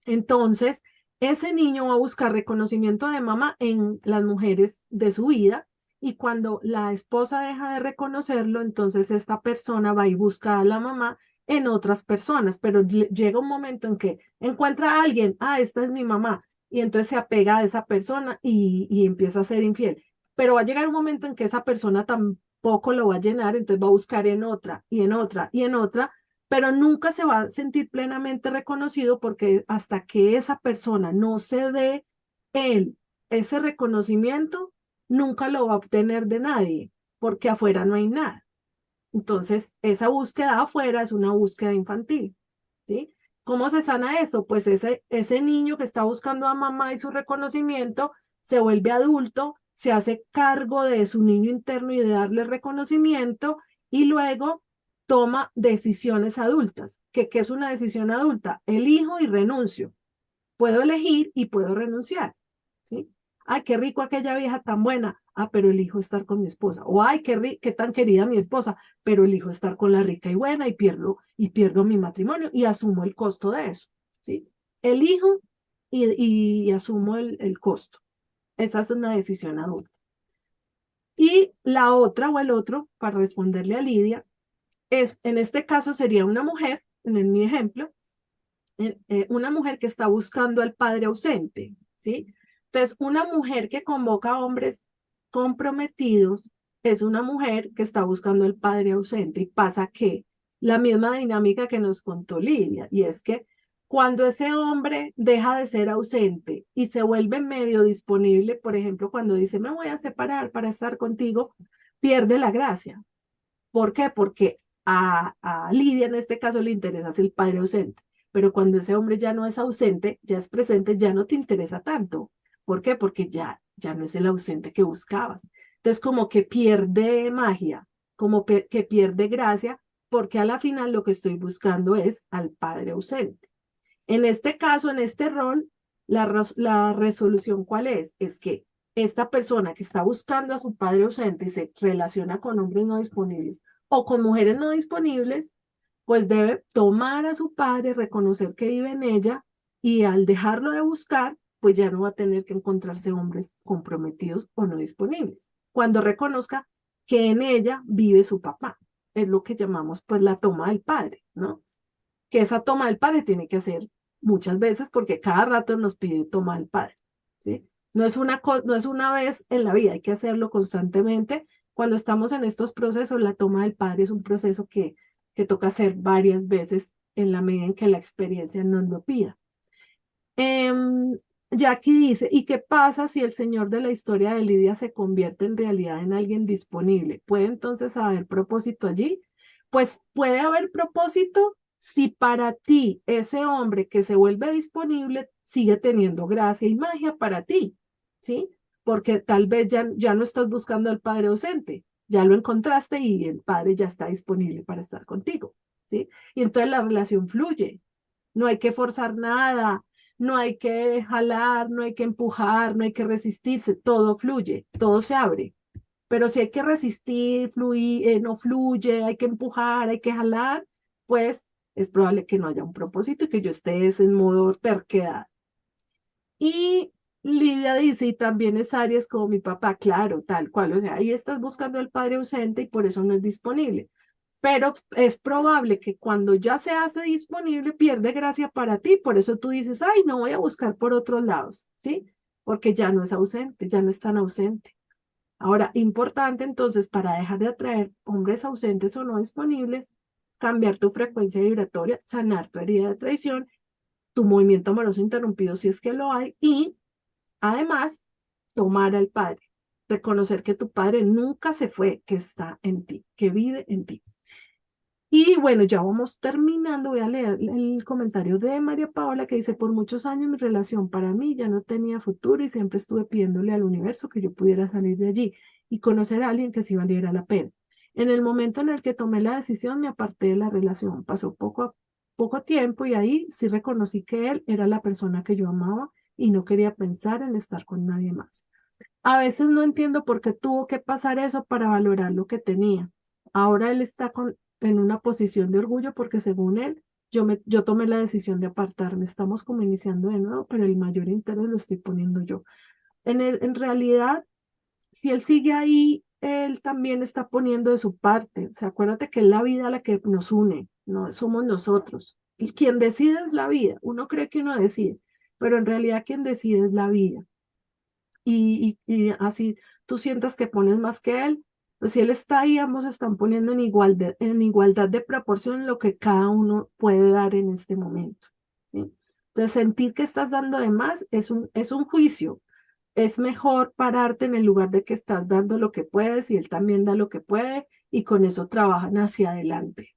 Entonces, ese niño va a buscar reconocimiento de mamá en las mujeres de su vida y cuando la esposa deja de reconocerlo, entonces esta persona va y busca a la mamá en otras personas, pero llega un momento en que encuentra a alguien, esta es mi mamá, y entonces se apega a esa persona y empieza a ser infiel. Pero va a llegar un momento en que esa persona tampoco lo va a llenar, entonces va a buscar en otra y en otra y en otra, pero nunca se va a sentir plenamente reconocido porque hasta que esa persona no se dé él ese reconocimiento, nunca lo va a obtener de nadie, porque afuera no hay nada. Entonces, esa búsqueda afuera es una búsqueda infantil, ¿sí? ¿Cómo se sana eso? Pues ese niño que está buscando a mamá y su reconocimiento se vuelve adulto, se hace cargo de su niño interno y de darle reconocimiento y luego toma decisiones adultas. ¿Qué es una decisión adulta? Elijo y renuncio. Puedo elegir y puedo renunciar, ¿sí? Ay, qué rico aquella vieja tan buena. Pero elijo estar con mi esposa. O ay, qué tan querida mi esposa, pero elijo estar con la rica y buena y pierdo mi matrimonio y asumo el costo de eso, ¿sí? Elijo y asumo el costo. Esa es una decisión adulta. Y la otra o el otro, para responderle a Lidia, en este caso sería una mujer, en mi ejemplo, una mujer que está buscando al padre ausente, ¿sí? Entonces, una mujer que convoca a hombres comprometidos es una mujer que está buscando al padre ausente y pasa que la misma dinámica que nos contó Lidia, y es que cuando ese hombre deja de ser ausente y se vuelve medio disponible, por ejemplo, cuando dice, me voy a separar para estar contigo, pierde la gracia. ¿Por qué? Porque a Lidia en este caso le interesa el padre ausente, pero cuando ese hombre ya no es ausente, ya es presente, ya no te interesa tanto. ¿Por qué? Porque ya no es el ausente que buscabas. Entonces como que pierde magia, como que pierde gracia, porque a la final lo que estoy buscando es al padre ausente. En este caso, en este rol, la resolución ¿cuál es? Es que esta persona que está buscando a su padre ausente y se relaciona con hombres no disponibles o con mujeres no disponibles, pues debe tomar a su padre, reconocer que vive en ella y al dejarlo de buscar, pues ya no va a tener que encontrarse hombres comprometidos o no disponibles. Cuando reconozca que en ella vive su papá, es lo que llamamos pues la toma del padre, ¿no? Que esa toma del padre tiene que hacer muchas veces porque cada rato nos pide toma del padre, ¿sí? No es una vez en la vida, hay que hacerlo constantemente. Cuando estamos en estos procesos, la toma del padre es un proceso que toca hacer varias veces en la medida en que la experiencia nos lo pida. Jackie dice, ¿y qué pasa si el señor de la historia de Lidia se convierte en realidad en alguien disponible? ¿Puede entonces haber propósito allí? Pues puede haber propósito si para ti ese hombre que se vuelve disponible sigue teniendo gracia y magia para ti, ¿sí? Porque tal vez ya no estás buscando al padre ausente, ya lo encontraste y el padre ya está disponible para estar contigo, ¿sí? Y entonces la relación fluye, no hay que forzar nada, no hay que jalar, no hay que empujar, no hay que resistirse, todo fluye, todo se abre. Pero si hay que resistir, fluir, no fluye, hay que empujar, hay que jalar, pues es probable que no haya un propósito y que yo esté en modo terquedad. Y Lidia dice, y también es Aries como mi papá, claro, tal cual, o sea, ahí estás buscando al padre ausente y por eso no es disponible. Pero es probable que cuando ya se hace disponible pierde gracia para ti, por eso tú dices, ay, no voy a buscar por otros lados, ¿sí? Porque ya no es ausente, ya no es tan ausente. Ahora, importante entonces para dejar de atraer hombres ausentes o no disponibles, cambiar tu frecuencia vibratoria, sanar tu herida de traición, tu movimiento amoroso interrumpido si es que lo hay y además tomar al Padre, reconocer que tu Padre nunca se fue, que está en ti, que vive en ti. Y bueno, ya vamos terminando. Voy a leer el comentario de María Paola que dice, por muchos años mi relación para mí ya no tenía futuro y siempre estuve pidiéndole al universo que yo pudiera salir de allí y conocer a alguien que sí valiera la pena. En el momento en el que tomé la decisión me aparté de la relación. Pasó poco tiempo y ahí sí reconocí que él era la persona que yo amaba y no quería pensar en estar con nadie más. A veces no entiendo por qué tuvo que pasar eso para valorar lo que tenía. Ahora él está en una posición de orgullo porque según él, yo tomé la decisión de apartarme. Estamos como iniciando de nuevo, pero el mayor interés lo estoy poniendo yo. En realidad, si él sigue ahí, él también está poniendo de su parte. O sea, acuérdate que es la vida la que nos une, no somos nosotros. Y quien decide es la vida. Uno cree que uno decide, pero en realidad quien decide es la vida. Y así tú sientas que pones más que él, pues si él está ahí, ambos están poniendo en igualdad de proporción lo que cada uno puede dar en este momento, ¿sí? Entonces, sentir que estás dando de más es un juicio. Es mejor pararte en el lugar de que estás dando lo que puedes y él también da lo que puede y con eso trabajan hacia adelante.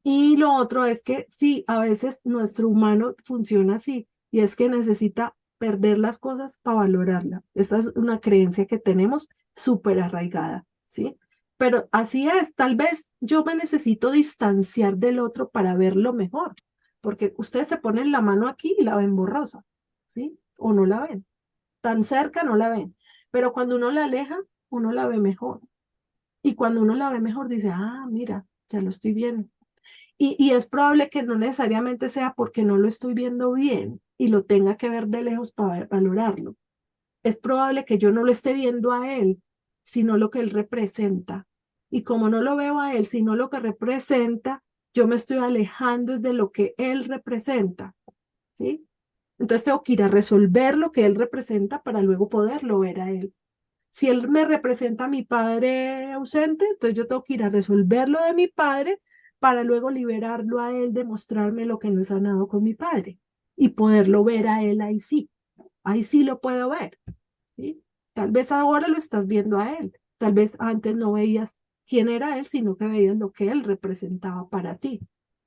Y lo otro es que sí, a veces nuestro humano funciona así y es que necesita perder las cosas para valorarla. Esta es una creencia que tenemos súper arraigada, ¿sí? Pero así es, tal vez yo me necesito distanciar del otro para verlo mejor, porque ustedes se ponen la mano aquí y la ven borrosa, ¿sí? O no la ven. Tan cerca no la ven, pero cuando uno la aleja, uno la ve mejor. Y cuando uno la ve mejor, dice, ah, mira, ya lo estoy viendo. Y es probable que no necesariamente sea porque no lo estoy viendo bien y lo tenga que ver de lejos para valorarlo. Es probable que yo no lo esté viendo a él, sino lo que él representa. Y como no lo veo a él, sino lo que representa, yo me estoy alejando de lo que él representa, ¿sí? Entonces tengo que ir a resolver lo que él representa para luego poderlo ver a él. Si él me representa a mi padre ausente, entonces yo tengo que ir a resolver lo de mi padre para luego liberarlo a él, demostrarme lo que no he sanado con mi padre y poderlo ver a él ahí sí lo puedo ver, ¿sí? Tal vez ahora lo estás viendo a él, tal vez antes no veías quién era él, sino que veías lo que él representaba para ti.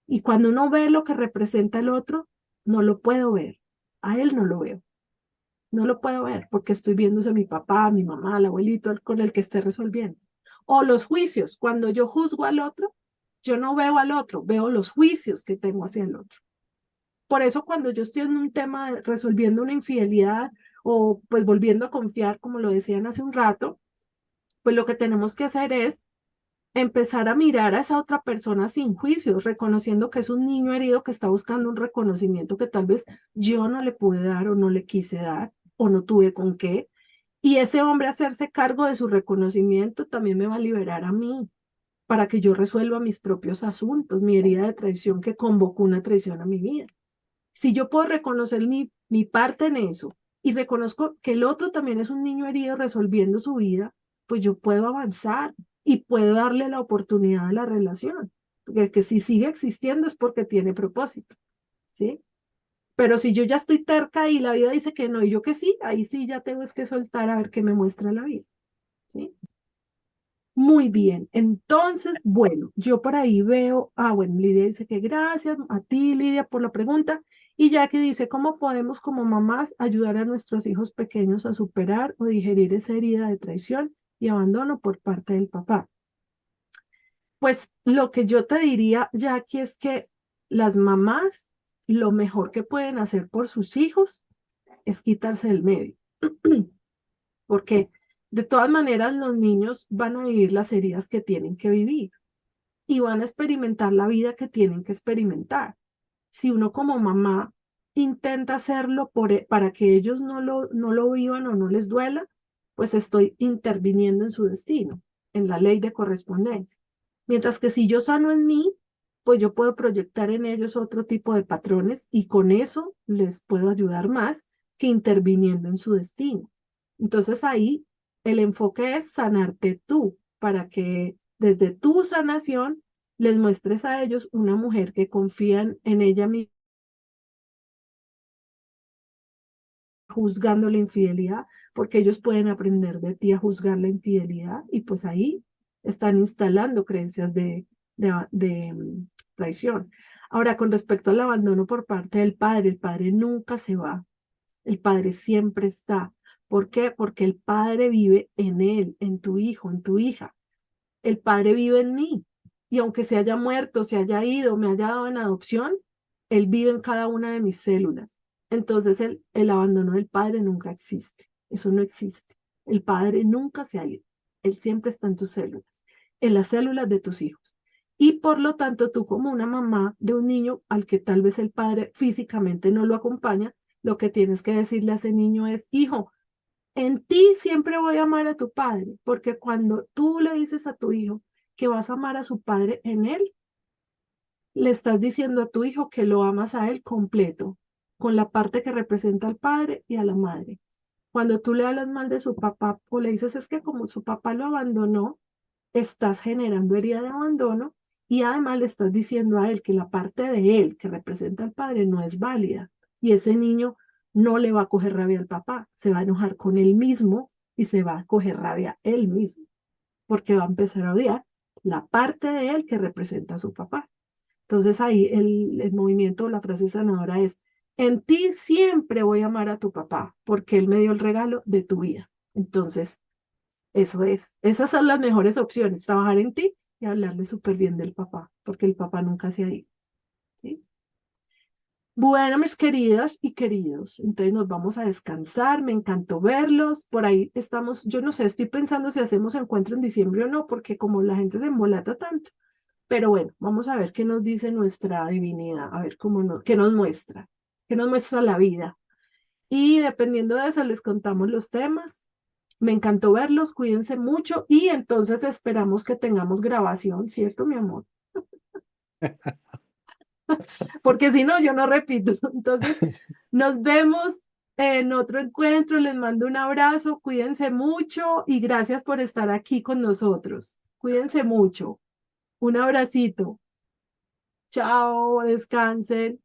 Y cuando uno ve lo que representa el otro, no lo puedo ver, a él no lo veo. No lo puedo ver porque estoy viéndose a mi papá, a mi mamá, al abuelito con el que esté resolviendo. O los juicios. Cuando yo juzgo al otro, yo no veo al otro, veo los juicios que tengo hacia el otro. Por eso cuando yo estoy en un tema resolviendo una infidelidad o pues volviendo a confiar, como lo decían hace un rato, pues lo que tenemos que hacer es empezar a mirar a esa otra persona sin juicios, reconociendo que es un niño herido que está buscando un reconocimiento que tal vez yo no le pude dar o no le quise dar o no tuve con qué. Y ese hombre hacerse cargo de su reconocimiento también me va a liberar a mí para que yo resuelva mis propios asuntos, mi herida de traición que convocó una traición a mi vida. Si yo puedo reconocer mi parte en eso y reconozco que el otro también es un niño herido resolviendo su vida, pues yo puedo avanzar y puedo darle la oportunidad a la relación. Porque es que si sigue existiendo es porque tiene propósito, ¿sí? Pero si yo ya estoy terca y la vida dice que no y yo que sí, ahí sí ya tengo es que soltar a ver qué me muestra la vida, ¿sí? Muy bien, entonces, bueno, yo por ahí veo, bueno, Lidia dice que gracias a ti, Lidia, por la pregunta. Y Jackie dice, ¿cómo podemos como mamás ayudar a nuestros hijos pequeños a superar o digerir esa herida de traición y abandono por parte del papá? Pues lo que yo te diría, Jackie, es que las mamás lo mejor que pueden hacer por sus hijos es quitarse del medio. Porque de todas maneras los niños van a vivir las heridas que tienen que vivir y van a experimentar la vida que tienen que experimentar. Si uno como mamá intenta hacerlo para que ellos no lo vivan o no les duela, pues estoy interviniendo en su destino, en la ley de correspondencia. Mientras que si yo sano en mí, pues yo puedo proyectar en ellos otro tipo de patrones y con eso les puedo ayudar más que interviniendo en su destino. Entonces ahí el enfoque es sanarte tú para que desde tu sanación les muestres a ellos una mujer que confían en ella misma, juzgando la infidelidad, porque ellos pueden aprender de ti a juzgar la infidelidad y pues ahí están instalando creencias de traición. Ahora, con respecto al abandono por parte del padre, el padre nunca se va, el padre siempre está. ¿Por qué? Porque el padre vive en él, en tu hijo, en tu hija. El padre vive en mí. Y aunque se haya muerto, se haya ido, me haya dado en adopción, él vive en cada una de mis células. Entonces el abandono del padre nunca existe. Eso no existe. El padre nunca se ha ido. Él siempre está en tus células, en las células de tus hijos. Y por lo tanto, tú como una mamá de un niño al que tal vez el padre físicamente no lo acompaña, lo que tienes que decirle a ese niño es, hijo, En ti siempre voy a amar a tu padre, porque cuando tú le dices a tu hijo que vas a amar a su padre en él, le estás diciendo a tu hijo que lo amas a él completo, con la parte que representa al padre y a la madre. Cuando tú le hablas mal de su papá o le dices es que como su papá lo abandonó, estás generando herida de abandono y además le estás diciendo a él que la parte de él que representa al padre no es válida y ese niño no le va a coger rabia al papá, se va a enojar con él mismo y se va a coger rabia él mismo porque va a empezar a odiar la parte de él que representa a su papá. Entonces ahí el movimiento, la frase sanadora es, en ti siempre voy a amar a tu papá porque él me dio el regalo de tu vida. Entonces, eso es, esas son las mejores opciones, trabajar en ti y hablarle súper bien del papá, porque el papá nunca se ha ido, ¿sí? Bueno, mis queridas y queridos, entonces nos vamos a descansar, me encantó verlos, por ahí estamos, yo no sé, estoy pensando si hacemos encuentro en diciembre o no, porque como la gente se embolata tanto, pero bueno, vamos a ver qué nos dice nuestra divinidad, a ver qué nos muestra la vida. Y dependiendo de eso les contamos los temas. Me encantó verlos, cuídense mucho y entonces esperamos que tengamos grabación, ¿cierto, mi amor? Porque si no, yo no repito. Entonces, nos vemos en otro encuentro, les mando un abrazo, cuídense mucho y gracias por estar aquí con nosotros. Cuídense mucho. Un abracito. Chao, descansen.